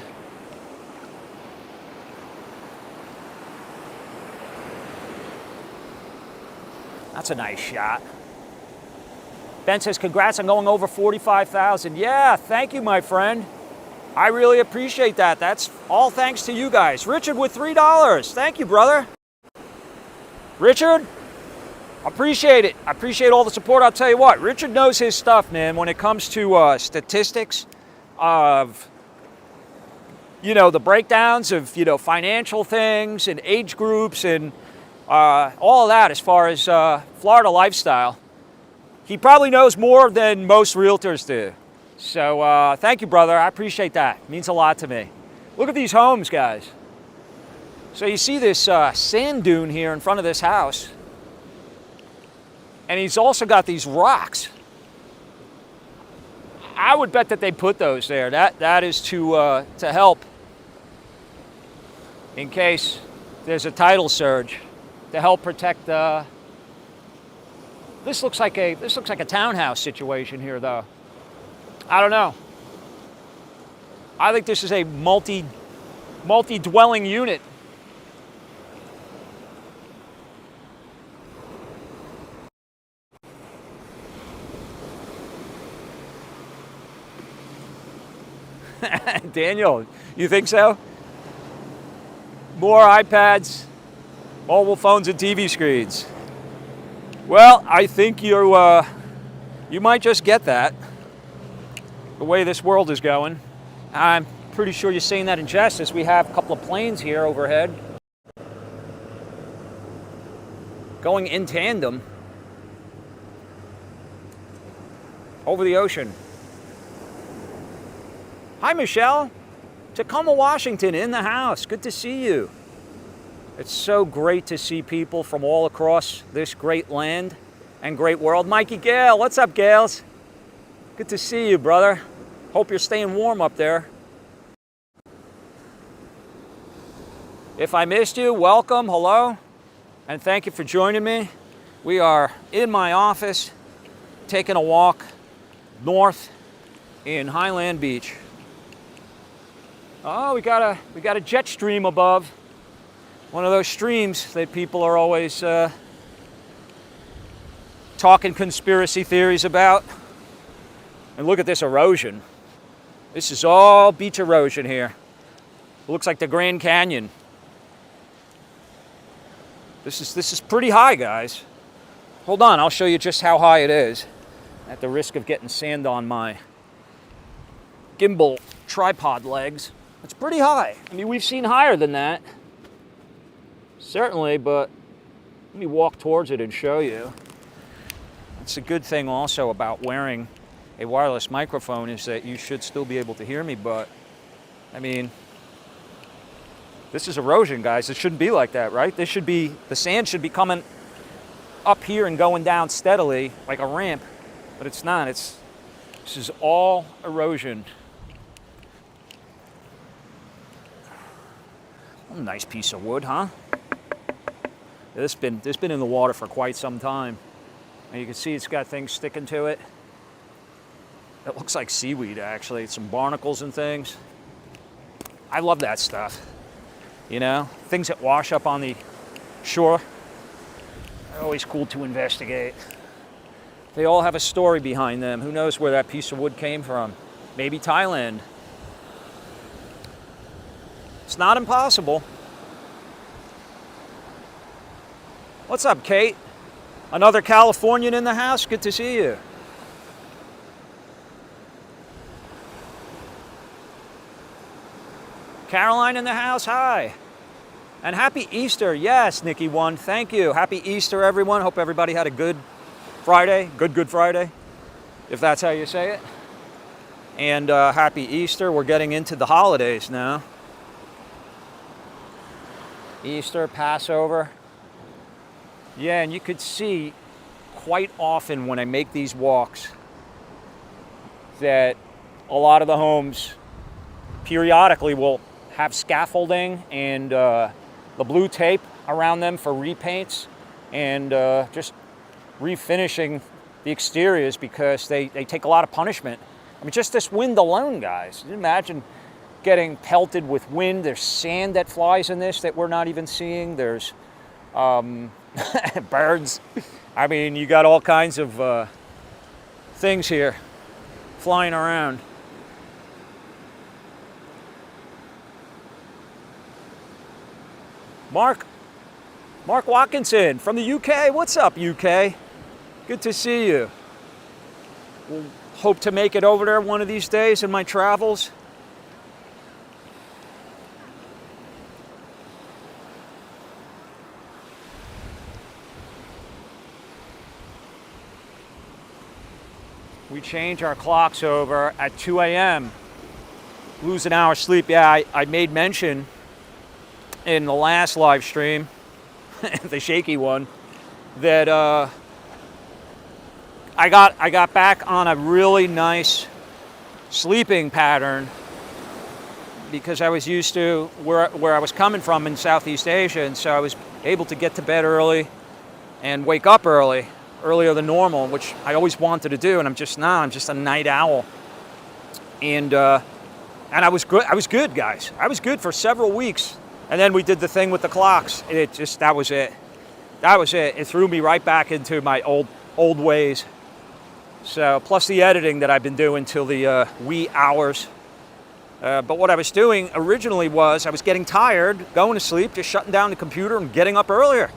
That's a nice shot. Ben says, congrats on going over 45,000. Yeah, thank you, my friend. I really appreciate that. That's all thanks to you guys. Richard with $3. Thank you, brother. Richard, appreciate it. I appreciate all the support. I'll tell you what, Richard knows his stuff, man, when it comes to statistics of, the breakdowns of, financial things and age groups and all of that as far as Florida lifestyle. He probably knows more than most realtors do. So thank you, brother. I appreciate that. It means a lot to me. Look at these homes, guys. So you see this sand dune here in front of this house. And he's also got these rocks. I would bet that they put those there. That is to help in case there's a tidal surge, to help protect. This looks like a townhouse situation here, though. I don't know. I think this is a multi-dwelling unit. Daniel, you think so? More iPads, mobile phones, and TV screens. Well, I think you might just get that. The way this world is going. I'm pretty sure you're saying that in jest, as we have a couple of planes here overhead going in tandem over the ocean. Hi, Michelle. Tacoma, Washington, in the house. Good to see you. It's so great to see people from all across this great land and great world. Mikey Gale, what's up, Gales? Good to see you, brother. Hope you're staying warm up there. If I missed you, welcome, hello, and thank you for joining me. We are in my office, taking a walk north in Highland Beach. Oh, we got a jet stream above. One of those streams that people are always talking conspiracy theories about. And look at this erosion. This is all beach erosion here. It looks like the Grand Canyon. This is pretty high, guys. Hold on, I'll show you just how high it is, at the risk of getting sand on my gimbal tripod legs. It's pretty high. I mean, we've seen higher than that. Certainly, but let me walk towards it and show you. It's a good thing also about wearing a wireless microphone is that you should still be able to hear me, but I mean, this is erosion, guys. It shouldn't be like that, right? The sand should be coming up here and going down steadily like a ramp, but it's not. It's This is all erosion. A nice piece of wood, huh? This been in the water for quite some time. And you can see it's got things sticking to it. It looks like seaweed, actually. Some barnacles and things. I love that stuff. You know, things that wash up on the shore are always cool to investigate. They all have a story behind them. Who knows where that piece of wood came from? Maybe Thailand. It's not impossible. What's up, Kate? Another Californian in the house? Good to see you. Caroline in the house, hi. And happy Easter, yes, Nikki One, thank you. Happy Easter, everyone. Hope everybody had a good Friday, Good Friday, if that's how you say it. And happy Easter. We're getting into the holidays now. Easter, Passover. Yeah, and you could see quite often when I make these walks that a lot of the homes periodically will have scaffolding and the blue tape around them for repaints and just refinishing the exteriors because they take a lot of punishment. I mean, just this wind alone, guys. Can you imagine getting pelted with wind? There's sand that flies in this that we're not even seeing. There's birds. I mean, you got all kinds of things here flying around. Mark Watkinson from the UK. What's up, UK? Good to see you. We'll hope to make it over there one of these days in my travels. We change our clocks over at 2 a.m. Lose an hour's sleep. Yeah, I made mention in the last live stream, the shaky one, that I got back on a really nice sleeping pattern because I was used to where I was coming from in Southeast Asia, and so I was able to get to bed early and wake up earlier than normal, which I always wanted to do, and I'm just a night owl. And I was good, guys. I was good for several weeks. And then we did the thing with the clocks. That was it. It threw me right back into my old ways. So, plus the editing that I've been doing till the wee hours. But what I was doing originally was I was getting tired, going to sleep, just shutting down the computer and getting up earlier.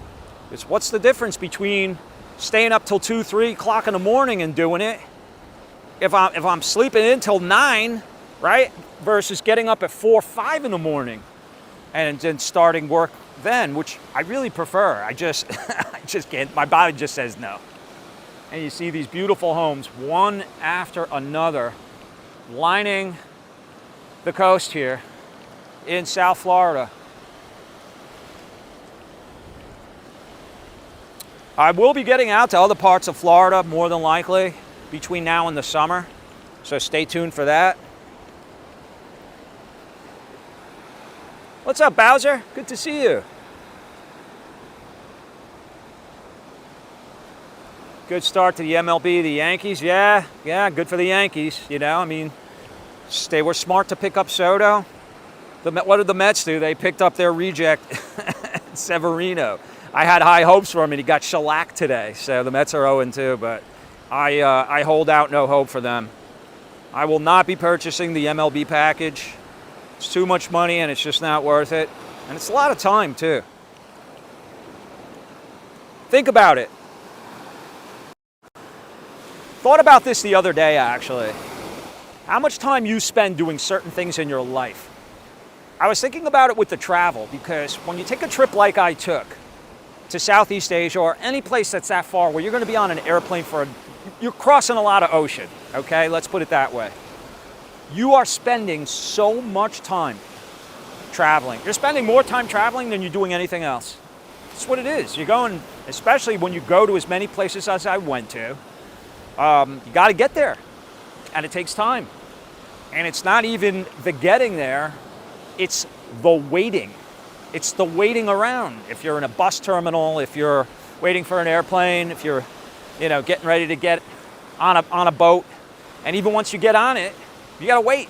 What's the difference between staying up till 2, 3 o'clock in the morning and doing it? If I'm sleeping in till 9, right? Versus getting up at 4, 5 in the morning. And then starting work then, which I really prefer. I just can't. My body just says no. And you see these beautiful homes, one after another, lining the coast here in South Florida. I will be getting out to other parts of Florida more than likely between now and the summer, so stay tuned for that. What's up, Bowser? Good to see you. Good start to the MLB, the Yankees. Yeah, good for the Yankees. You know, I mean, they were smart to pick up Soto. What did the Mets do? They picked up their reject, Severino. I had high hopes for him, and he got shellacked today. So the Mets are 0-2, but I hold out no hope for them. I will not be purchasing the MLB package. It's too much money, and it's just not worth it. And it's a lot of time, too. Think about it. Thought about this the other day, actually. How much time you spend doing certain things in your life. I was thinking about it with the travel, because when you take a trip like I took to Southeast Asia or any place that's that far where you're going to be on an airplane you're crossing a lot of ocean, okay? Let's put it that way. You are spending so much time traveling. You're spending more time traveling than you're doing anything else. That's what it is. You're going, especially when you go to as many places as I went to, you got to get there. and it takes time. And it's not even the getting there, it's the waiting. It's the waiting around. If you're in a bus terminal, if you're waiting for an airplane, if you're, getting ready to get on a boat, and even once you get on it, you gotta wait.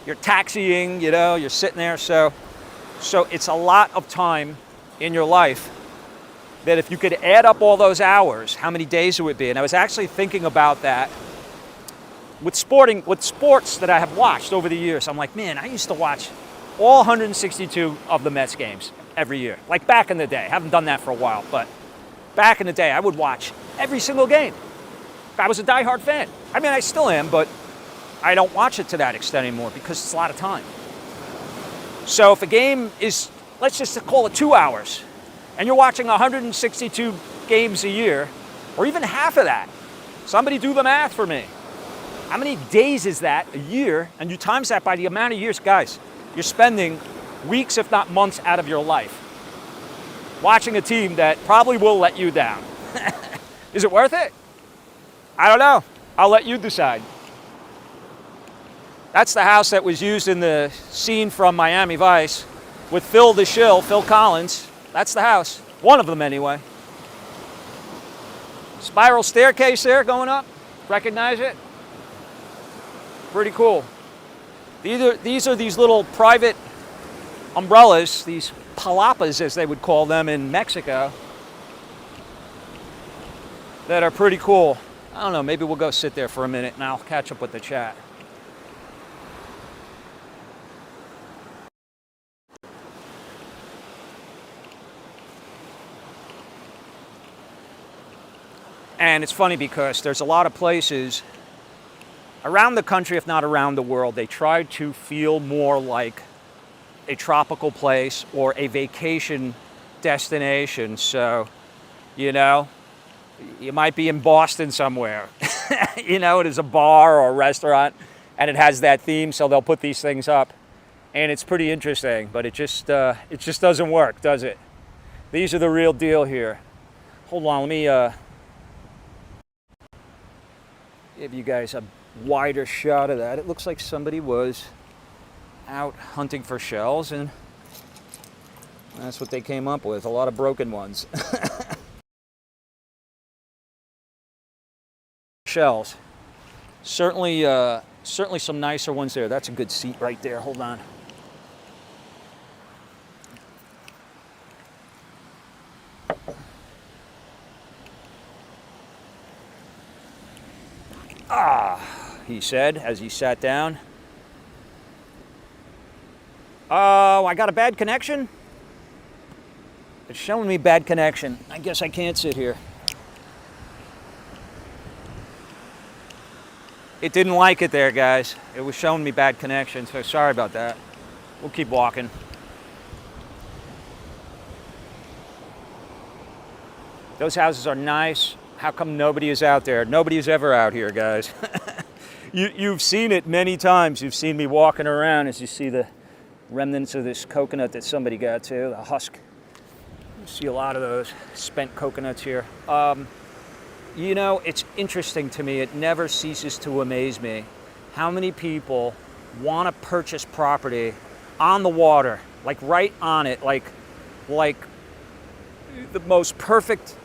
You're taxiing, you're sitting there. So it's a lot of time in your life that if you could add up all those hours, how many days it would be. And I was actually thinking about that with sports that I have watched over the years. I'm like, man, I used to watch all 162 of the Mets games every year. Like back in the day. I haven't done that for a while, but back in the day, I would watch every single game. I was a diehard fan. I mean, I still am, but I don't watch it to that extent anymore because it's a lot of time. So if a game is, let's just call it 2 hours, and you're watching 162 games a year, or even half of that, somebody do the math for me. How many days is that a year? And you times that by the amount of years, guys, you're spending weeks, if not months, out of your life watching a team that probably will let you down. Is it worth it? I don't know. I'll let you decide. That's the house that was used in the scene from Miami Vice with Phil the Shill, Phil Collins. That's the house. One of them, anyway. Spiral staircase there going up. Recognize it? Pretty cool. These are these little private umbrellas, these palapas, as they would call them in Mexico, that are pretty cool. I don't know, maybe we'll go sit there for a minute and I'll catch up with the chat. And it's funny because there's a lot of places around the country, if not around the world, they try to feel more like a tropical place or a vacation destination. So, you might be in Boston somewhere. It is a bar or a restaurant and it has that theme, so they'll put these things up. And it's pretty interesting, but it just doesn't work, does it? These are the real deal here. Hold on, let me give you guys a wider shot of that. It looks like somebody was out hunting for shells, and that's what they came up with, a lot of broken ones. Shells. Certainly some nicer ones there. That's a good seat right there. Hold on. He said as he sat down. Oh, I got a bad connection? It's showing me bad connection. I guess I can't sit here. It didn't like it there, guys. It was showing me bad connection, so sorry about that. We'll keep walking. Those houses are nice. How come nobody is out there? Nobody is ever out here, guys. You've seen it many times. You've seen me walking around as you see the remnants of this coconut that somebody got to, the husk. You see a lot of those spent coconuts here. It's interesting to me. It never ceases to amaze me how many people want to purchase property on the water, like right on it, like the most perfect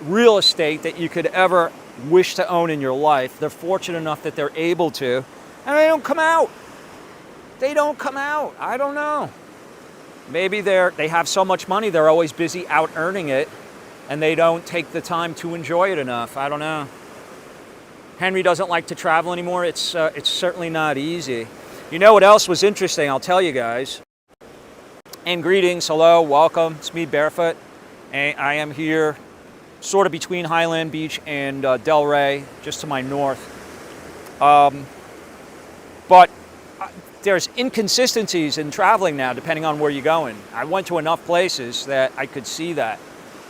real estate that you could ever wish to own in your life. They're fortunate enough that they're able to, and they don't come out. They don't come out. I don't know. Maybe they have so much money, they're always busy out earning it, and they don't take the time to enjoy it enough. I don't know. Henry doesn't like to travel anymore. It's certainly not easy. You know what else was interesting? I'll tell you guys. And greetings, hello, welcome. It's me, Barefoot. And I am here sort of between Highland Beach and Delray, just to my north. But there's inconsistencies in traveling now, depending on where you're going. I went to enough places that I could see that.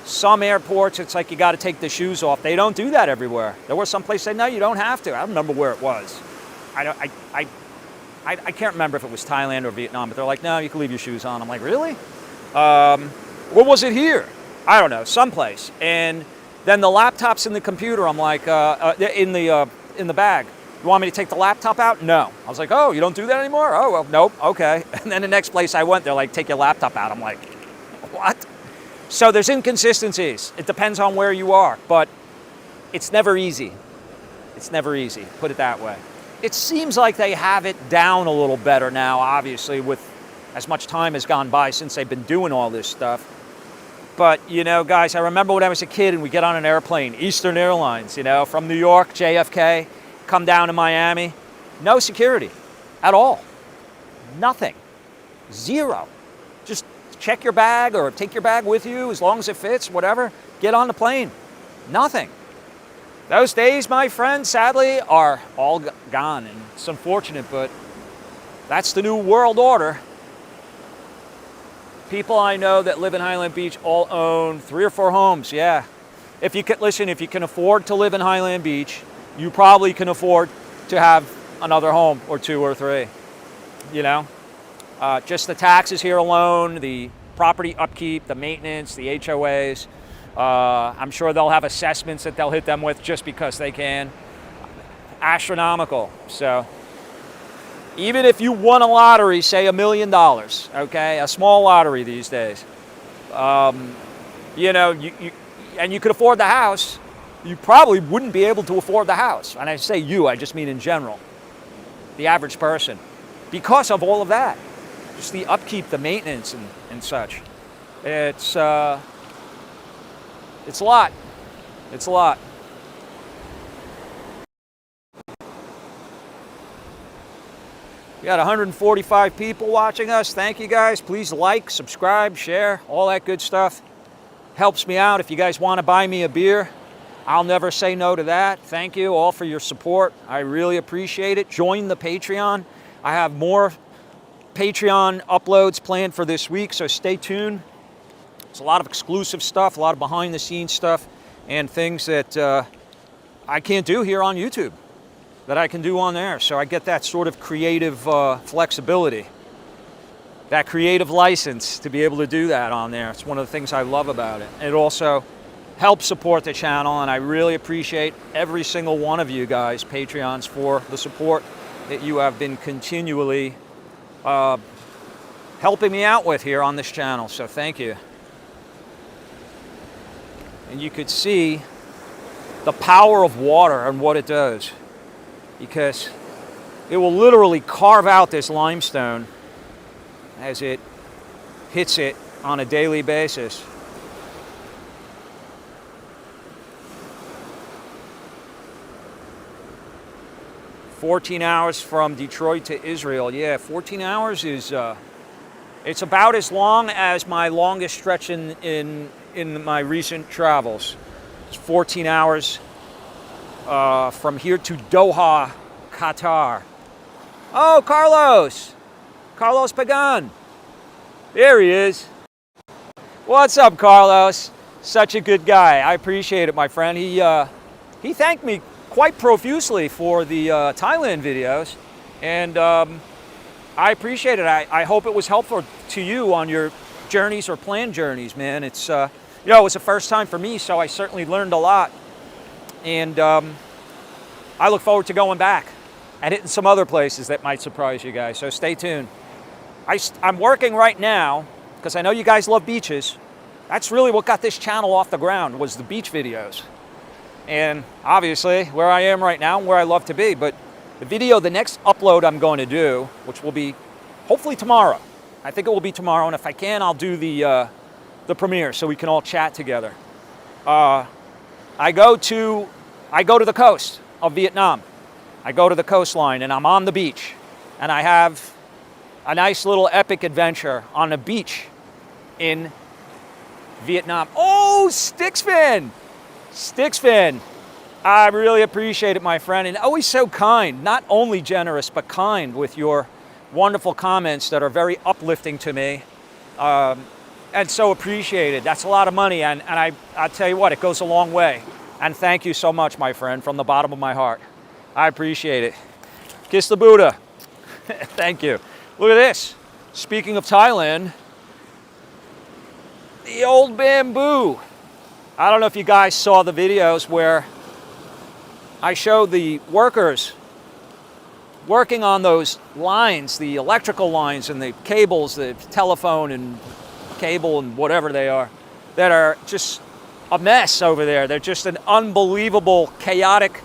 Some airports, it's like you got to take the shoes off. They don't do that everywhere. There were some places that said, no, you don't have to. I don't remember where it was. I can't remember if it was Thailand or Vietnam, but they're like, no, you can leave your shoes on. I'm like, really? Where was it here? I don't know, someplace. And then the laptops and the computer, I'm like, in the bag. You want me to take the laptop out? No. I was like, oh, you don't do that anymore? Oh, well, nope, okay. And then the next place I went, they're like, take your laptop out. I'm like, what? So there's inconsistencies. It depends on where you are, but it's never easy. It's never easy, put it that way. It seems like they have it down a little better now, obviously, with as much time has gone by since they've been doing all this stuff. But, you know, guys, I remember when I was a kid and we get on an airplane, Eastern Airlines, you know, from New York, JFK, come down to Miami. No security at all. Nothing. Zero. Just check your bag or take your bag with you as long as it fits, whatever. Get on the plane. Nothing. Those days, my friends, sadly, are all gone. And it's unfortunate, but that's the new world order. People I know that live in Highland Beach all own 3 or 4 homes, yeah. If you can afford to live in Highland Beach, you probably can afford to have another home or 2 or 3, you know? Just the taxes here alone, the property upkeep, the maintenance, the HOAs. I'm sure they'll have assessments that they'll hit them with just because they can. Astronomical. So even if you won a lottery, say $1 million, okay, a small lottery these days, you know, and you could afford the house, you probably wouldn't be able to afford the house. And I say you, I just mean in general, the average person, because of all of that, just the upkeep, the maintenance, and such. It's a lot. It's a lot. We got 145 people watching us. Thank you guys. Please like, subscribe, share, all that good stuff. Helps me out. If you guys want to buy me a beer, I'll never say no to that. Thank you all for your support. I really appreciate it. Join the Patreon. I have more Patreon uploads planned for this week, so stay tuned. It's a lot of exclusive stuff, a lot of behind-the-scenes stuff, and things that I can't do here on YouTube that I can do on there. So I get that sort of creative flexibility, that creative license to be able to do that on there. It's one of the things I love about it. It also helps support the channel, and I really appreciate every single one of you guys, Patreons, for the support that you have been continually helping me out with here on this channel. So thank you. And you could see the power of water and what it does, because it will literally carve out this limestone as it hits it on a daily basis. "14 hours from Detroit to Israel." Yeah, 14 hours is, it's about as long as my longest stretch in my recent travels. It's 14 hours from here to Doha, Qatar. Oh, Carlos Pagan. There he is. What's up, Carlos? Such a good guy. I appreciate it, my friend. He thanked me quite profusely for the Thailand videos, and I appreciate it. I hope it was helpful to you on your journeys or planned journeys, man. It's you know, it was the first time for me, so I certainly learned a lot, and I look forward to going back and hitting some other places that might surprise you guys. So stay tuned. I'm working right now because I know you guys love beaches. That's really what got this channel off the ground, was the beach videos. And obviously, where I am right now, where I love to be. But the next upload I'm going to do, which will be hopefully tomorrow. I think it will be tomorrow, and if I can, I'll do the premiere so we can all chat together. I go to the coast of Vietnam. I go to the coastline, and I'm on the beach, and I have a nice little epic adventure on a beach in Vietnam. Oh, Sticksfin! Sticksfin, I really appreciate it, my friend, and always so kind. Not only generous, but kind with your wonderful comments that are very uplifting to me, and so appreciated. That's a lot of money, and I'll tell you what, it goes a long way. And thank you so much, my friend, from the bottom of my heart. I appreciate it. Kiss the Buddha. Thank you. Look at this. Speaking of Thailand, the old bamboo. I don't know if you guys saw the videos where I showed the workers working on those lines, the electrical lines and the cables, the telephone and cable and whatever they are, that are just a mess over there. They're just an unbelievable, chaotic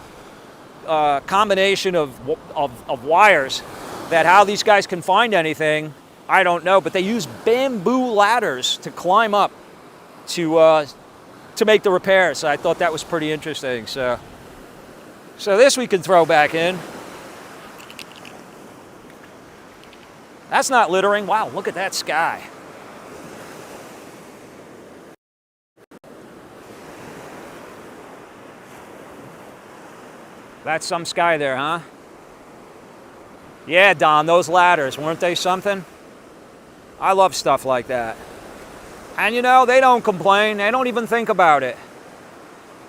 combination of wires, that how these guys can find anything, I don't know. But they use bamboo ladders to climb up to make the repairs. So I thought that was pretty interesting. So this we can throw back in. That's not littering. Wow, look at that sky. That's some sky there, huh? Yeah, Don, those ladders, weren't they something? I love stuff like that. And you know, they don't complain. They don't even think about it.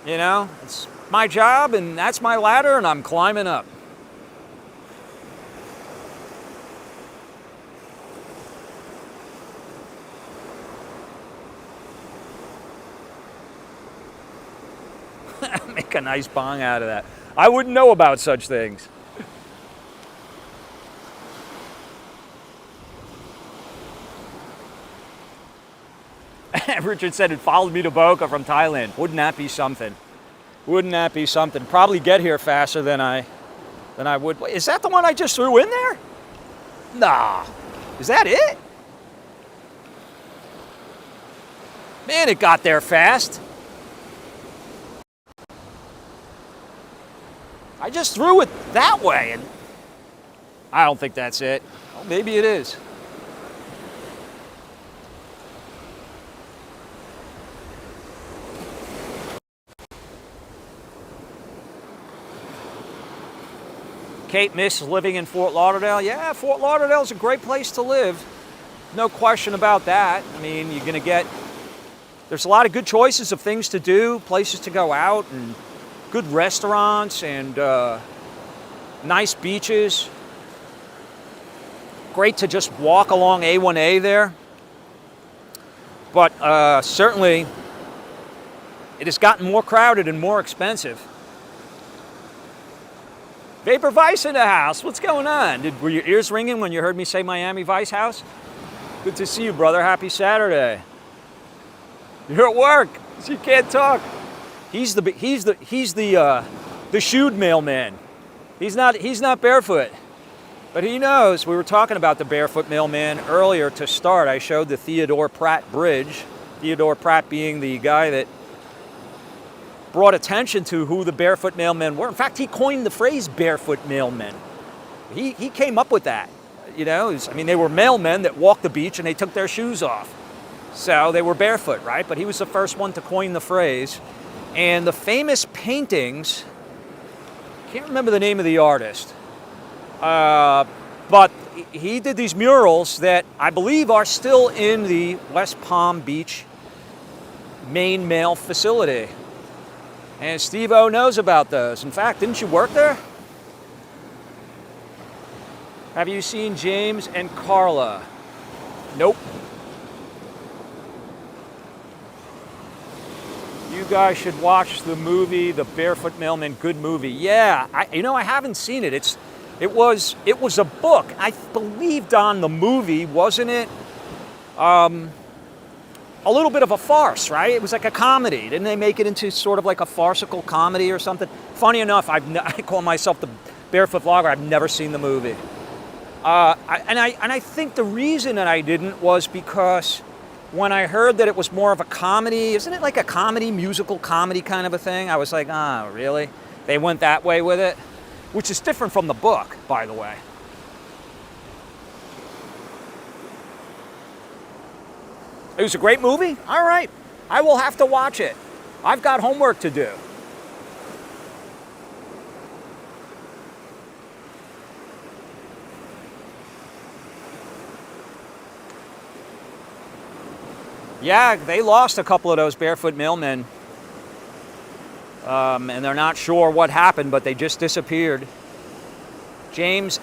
You know, it's my job and that's my ladder and I'm climbing up. Make a nice bong out of that. I wouldn't know about such things. Richard said it followed me to Boca from Thailand. Wouldn't that be something? Wouldn't that be something? Probably get here faster than I would. Is that the one I just threw in there? Nah. Is that it? Man, it got there fast. I just threw it that way, and I don't think that's it. Well, maybe it is. Kate misses living in Fort Lauderdale. Yeah, Fort Lauderdale's a great place to live. No question about that. I mean, you're going to get, there's a lot of good choices of things to do, places to go out, and good restaurants and nice beaches. Great to just walk along A1A there. But certainly, it has gotten more crowded and more expensive. Vapor Vice in the house. What's going on? Were your ears ringing when you heard me say Miami Vice house? Good to see you, brother. Happy Saturday. You're at work, so you can't talk. He's the shoed mailman. He's not barefoot, but he knows. We were talking about the barefoot mailman earlier. To start, I showed the Theodore Pratt Bridge. Theodore Pratt being the guy that brought attention to who the barefoot mailmen were. In fact, he coined the phrase barefoot mailmen. He came up with that. You know, they were mailmen that walked the beach and they took their shoes off. So they were barefoot, right? But he was the first one to coin the phrase. And the famous paintings, can't remember the name of the artist, but he did these murals that I believe are still in the West Palm Beach main mail facility. And Steve-O knows about those. In fact, didn't you work there? Have you seen James and Carla? Nope. You guys should watch the movie, The Barefoot Mailman. Good movie. Yeah, I haven't seen it. It was a book. I believe, Don, the movie, wasn't it? A little bit of a farce, right? It was like a comedy. Didn't they make it into sort of like a farcical comedy or something? Funny enough, I call myself the Barefoot Vlogger. I've never seen the movie. I think the reason that I didn't was because when I heard that it was more of a comedy, isn't it like a comedy, musical comedy kind of a thing? I was like, really? They went that way with it? Which is different from the book, by the way. It was a great movie? All right. I will have to watch it. I've got homework to do. Yeah, they lost a couple of those barefoot mailmen. And they're not sure what happened, but they just disappeared. James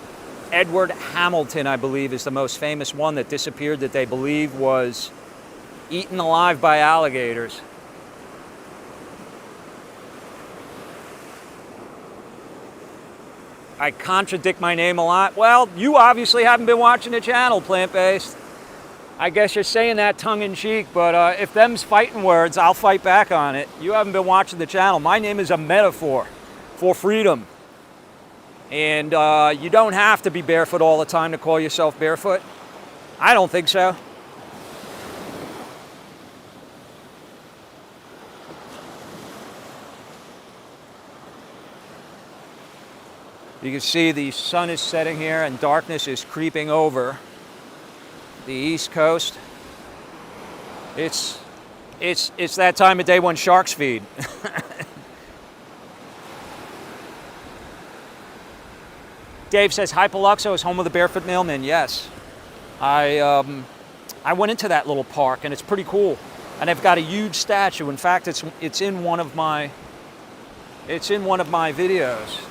Edward Hamilton, I believe, is the most famous one that disappeared, that they believe was eaten alive by alligators. I contradict my name a lot. Well, you obviously haven't been watching the channel, Plant-Based. I guess you're saying that tongue-in-cheek, but if them's fighting words, I'll fight back on it. You haven't been watching the channel. My name is a metaphor for freedom. And you don't have to be barefoot all the time to call yourself barefoot. I don't think so. You can see the sun is setting here and darkness is creeping over the East Coast. It's that time of day when sharks feed. Dave says, hi, Paluxo is home of the Barefoot Mailman. Yes. I went into that little park and it's pretty cool. And they've got a huge statue. In fact, it's in one of my videos.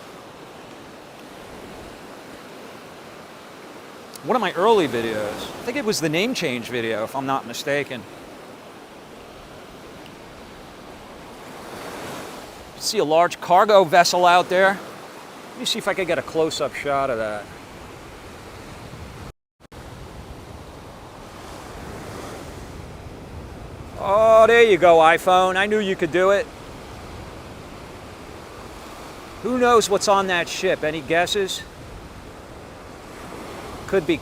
One of my early videos. I think it was the name change video, if I'm not mistaken. See a large cargo vessel out there. Let me see if I can get a close-up shot of that. Oh, there you go, iPhone. I knew you could do it. Who knows what's on that ship? Any guesses? Could be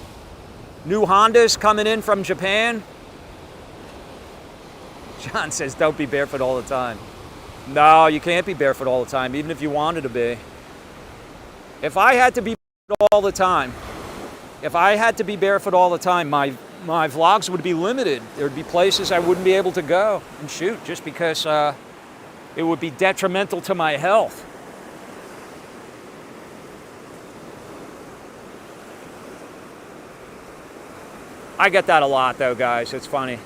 new Hondas coming in from Japan. John says, don't be barefoot all the time. No, you can't be barefoot all the time, even if you wanted to be. If I had to be barefoot all the time, my vlogs would be limited. There would be places I wouldn't be able to go and shoot just because it would be detrimental to my health. I get that a lot though, guys. It's funny.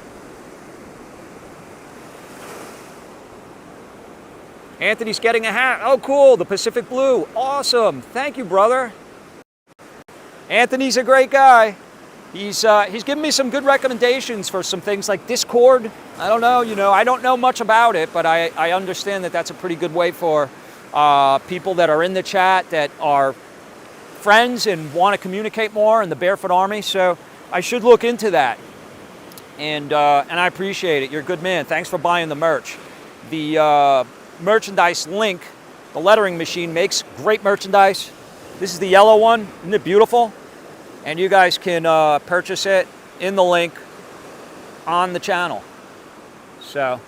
Anthony's getting a hat. Oh, cool. The Pacific Blue. Awesome. Thank you, brother. Anthony's a great guy. He's given me some good recommendations for some things like Discord. I don't know, I don't know much about it, but I understand that that's a pretty good way for people that are in the chat that are friends and want to communicate more in the Barefoot Army. So I should look into that. And I appreciate it. You're a good man. Thanks for buying the merch. The merchandise link, the lettering machine makes great merchandise. This is the yellow one. Isn't it beautiful? And you guys can purchase it in the link on the channel. So,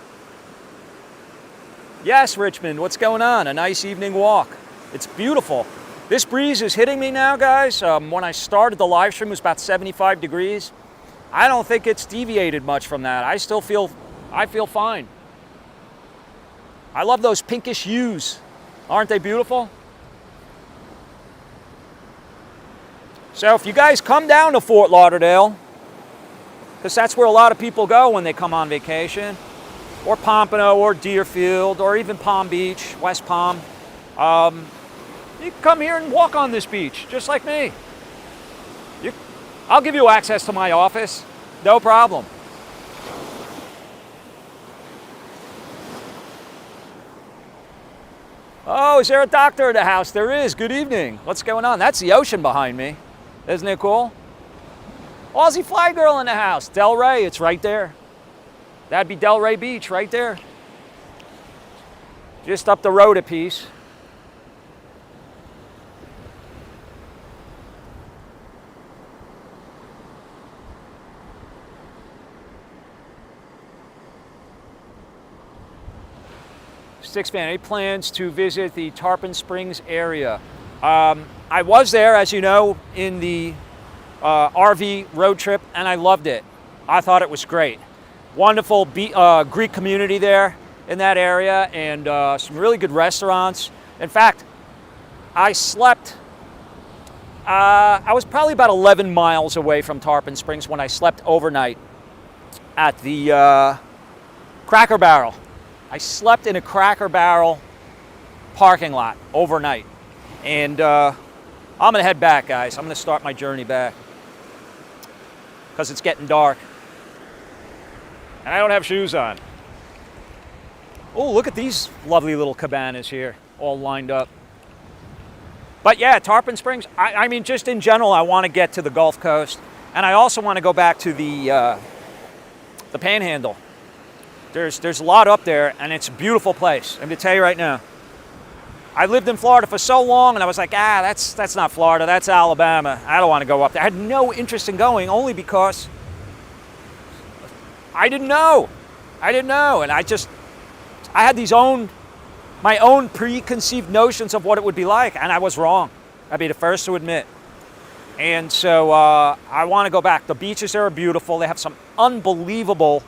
yes, Richmond, what's going on? A nice evening walk. It's beautiful. This breeze is hitting me now, guys. When I started the live stream, it was about 75 degrees. I don't think it's deviated much from that. I feel fine. I love those pinkish hues. Aren't they beautiful? So if you guys come down to Fort Lauderdale, because that's where a lot of people go when they come on vacation, or Pompano, or Deerfield, or even Palm Beach, West Palm, you can come here and walk on this beach, just like me. I'll give you access to my office, no problem. Oh, is there a doctor at the house? There is. Good evening. What's going on? That's the ocean behind me. Isn't it cool? Aussie Fly Girl in the house. Delray, it's right there. That'd be Delray Beach right there. Just up the road a piece. Six-man, any plans to visit the Tarpon Springs area? I was there, as you know, in the RV road trip, and I loved it. I thought it was great. Wonderful Greek community there in that area, and some really good restaurants. In fact, I slept, I was probably about 11 miles away from Tarpon Springs when I slept overnight at the Cracker Barrel. I slept in a Cracker Barrel parking lot overnight. And I'm going to head back, guys. I'm going to start my journey back because it's getting dark. And I don't have shoes on. Oh, look at these lovely little cabanas here, all lined up. But yeah, Tarpon Springs, I mean, just in general, I want to get to the Gulf Coast. And I also want to go back to the Panhandle. There's a lot up there, and it's a beautiful place. I'm going to tell you right now. I lived in Florida for so long, and I was like, that's not Florida, that's Alabama. I don't want to go up there. I had no interest in going, only because I didn't know. And I had my own preconceived notions of what it would be like, and I was wrong. I'd be the first to admit. And so I want to go back. The beaches there are beautiful. They have some unbelievable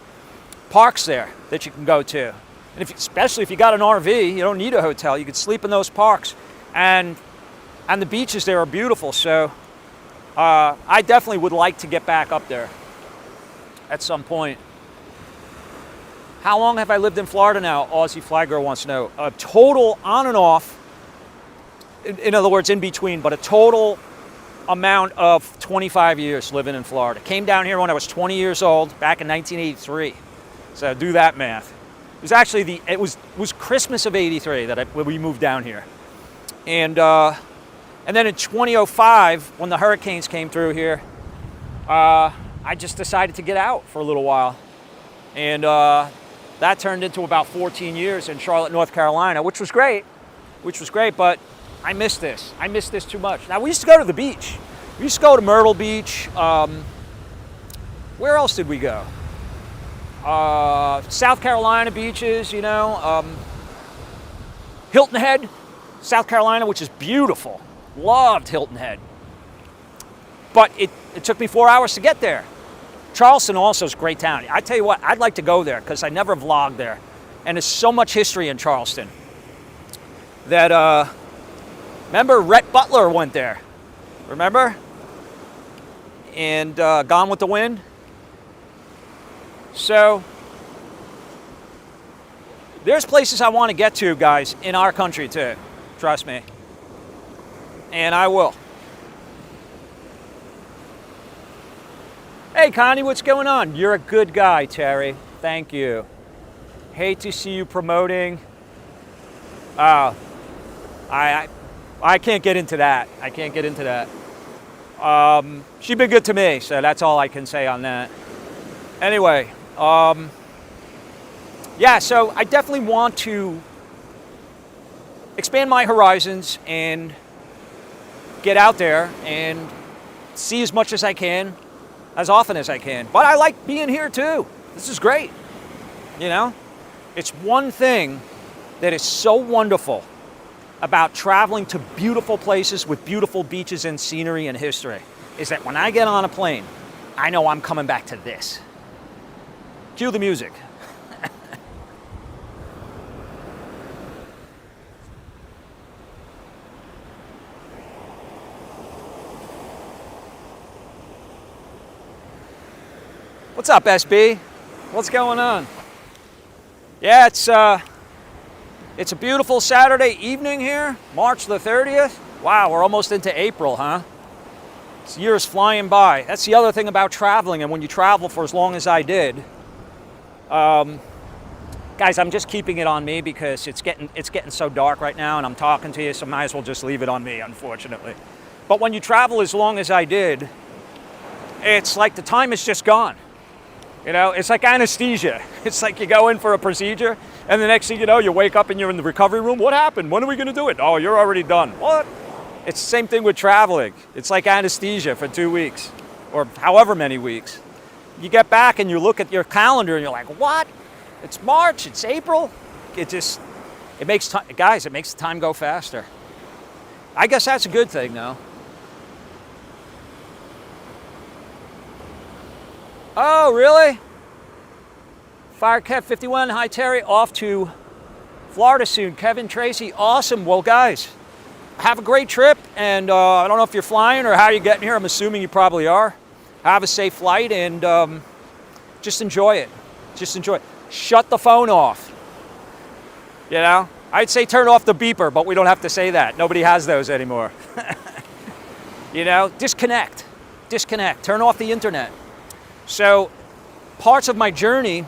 parks there that you can go to. And especially if you got an RV, you don't need a hotel. You could sleep in those parks. And the beaches there are beautiful. So I definitely would like to get back up there at some point. How long have I lived in Florida now? Aussie Fly Girl wants to know. A total on and off, in other words, in between, but a total amount of 25 years living in Florida. Came down here when I was 20 years old, back in 1983. So do that math. It was actually it was Christmas of '83 when we moved down here, and then in 2005 when the hurricanes came through here, I just decided to get out for a little while, and that turned into about 14 years in Charlotte, North Carolina, which was great, but I miss this. I miss this too much. Now, we used to go to the beach. We used to go to Myrtle Beach. Where else did we go? South Carolina beaches, Hilton Head, South Carolina, which is beautiful. Loved Hilton Head. But it took me 4 hours to get there. Charleston also is a great town. I tell you what, I'd like to go there because I never vlogged there. And there's so much history in Charleston that, remember Rhett Butler went there. Remember? And Gone with the Wind. So, there's places I want to get to, guys, in our country too. Trust me. And I will. Hey, Connie, what's going on? You're a good guy, Terry. Thank you. Hate to see you promoting. I can't get into that. She's been good to me, so that's all I can say on that. Anyway, yeah, so I definitely want to expand my horizons and get out there and see as much as I can, as often as I can. But I like being here too. This is great. It's one thing that is so wonderful about traveling to beautiful places with beautiful beaches and scenery and history, is that when I get on a plane, I know I'm coming back to this. Cue the music. What's up, SB? What's going on? Yeah, it's a beautiful Saturday evening here, March the 30th. Wow, we're almost into April, huh? This year is flying by. That's the other thing about traveling, and when you travel for as long as I did, guys, I'm just keeping it on me because it's getting so dark right now, and I'm talking to you, so might as well just leave it on me, unfortunately. But when you travel as long as I did, it's like the time is just gone. It's like anesthesia. It's like you go in for a procedure, and the next thing you know, you wake up and you're in the recovery room. What happened? When are we going to do it? Oh, you're already done. What? It's the same thing with traveling. It's like anesthesia for 2 weeks, or however many weeks. You get back and you look at your calendar and you're like, what? It's March, it's April. It makes the time go faster. I guess that's a good thing, though. Oh, really? FireKev51, hi Terry, off to Florida soon. Kevin Tracy, awesome. Well, guys, have a great trip, and I don't know if you're flying or how you're getting here. I'm assuming you probably are. Have a safe flight, and just enjoy it. Shut the phone off. I'd say turn off the beeper, but we don't have to say that. Nobody has those anymore. Disconnect. Turn off the internet. So, parts of my journey,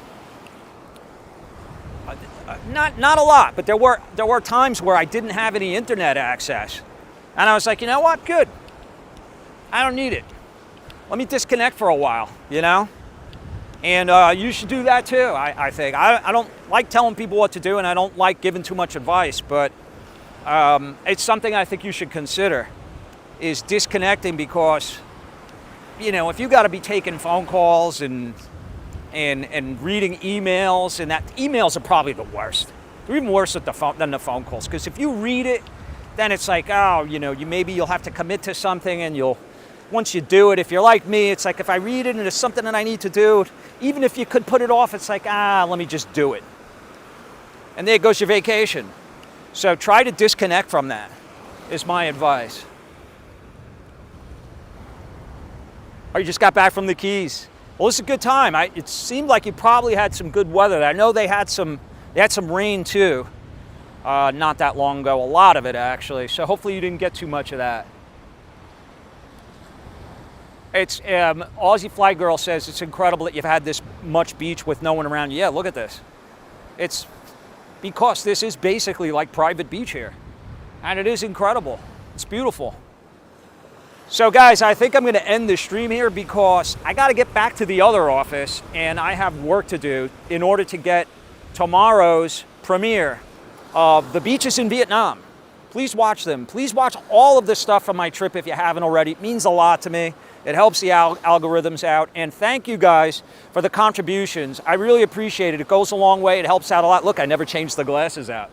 not a lot, but there were times where I didn't have any internet access. And I was like, you know what? Good. I don't need it. Let me disconnect for a while, you know? And you should do that too, I think. I don't like telling people what to do, and I don't like giving too much advice, but it's something I think you should consider, is disconnecting, because, you know, if you got to be taking phone calls and reading emails, and that emails are probably the worst. They're even worse than the phone calls, because if you read it, then it's like, oh, you know, maybe you'll have to commit to something, and once you do it, if you're like me, it's like if I read it and it's something that I need to do, even if you could put it off, it's like, let me just do it. And there goes your vacation. So try to disconnect from that, is my advice. Or you just got back from the Keys. Well, it's a good time. It seemed like you probably had some good weather. I know they had some rain too, not that long ago, a lot of it actually. So hopefully you didn't get too much of that. It's Aussie Fly Girl says it's incredible that you've had this much beach with no one around you. Yeah, look at this. It's because this is basically like private beach here, and it is incredible. It's beautiful. So guys, I think I'm going to end the stream here because I got to get back to the other office, and I have work to do in order to get tomorrow's premiere of The Beaches in Vietnam. Please watch them. Please watch all of the stuff from my trip if you haven't already. It means a lot to me. It helps the algorithms out. And thank you guys for the contributions. I really appreciate it. It goes a long way. It helps out a lot. Look, I never changed the glasses out.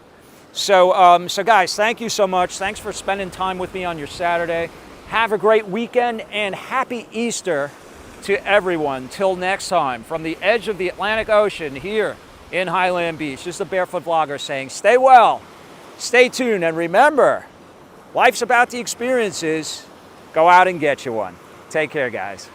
So guys, thank you so much. Thanks for spending time with me on your Saturday. Have a great weekend, and happy Easter to everyone. Till next time, from the edge of the Atlantic Ocean here in Highland Beach, this is the Barefoot Vlogger saying, stay well, stay tuned, and remember, life's about the experiences. Go out and get you one. Take care, guys.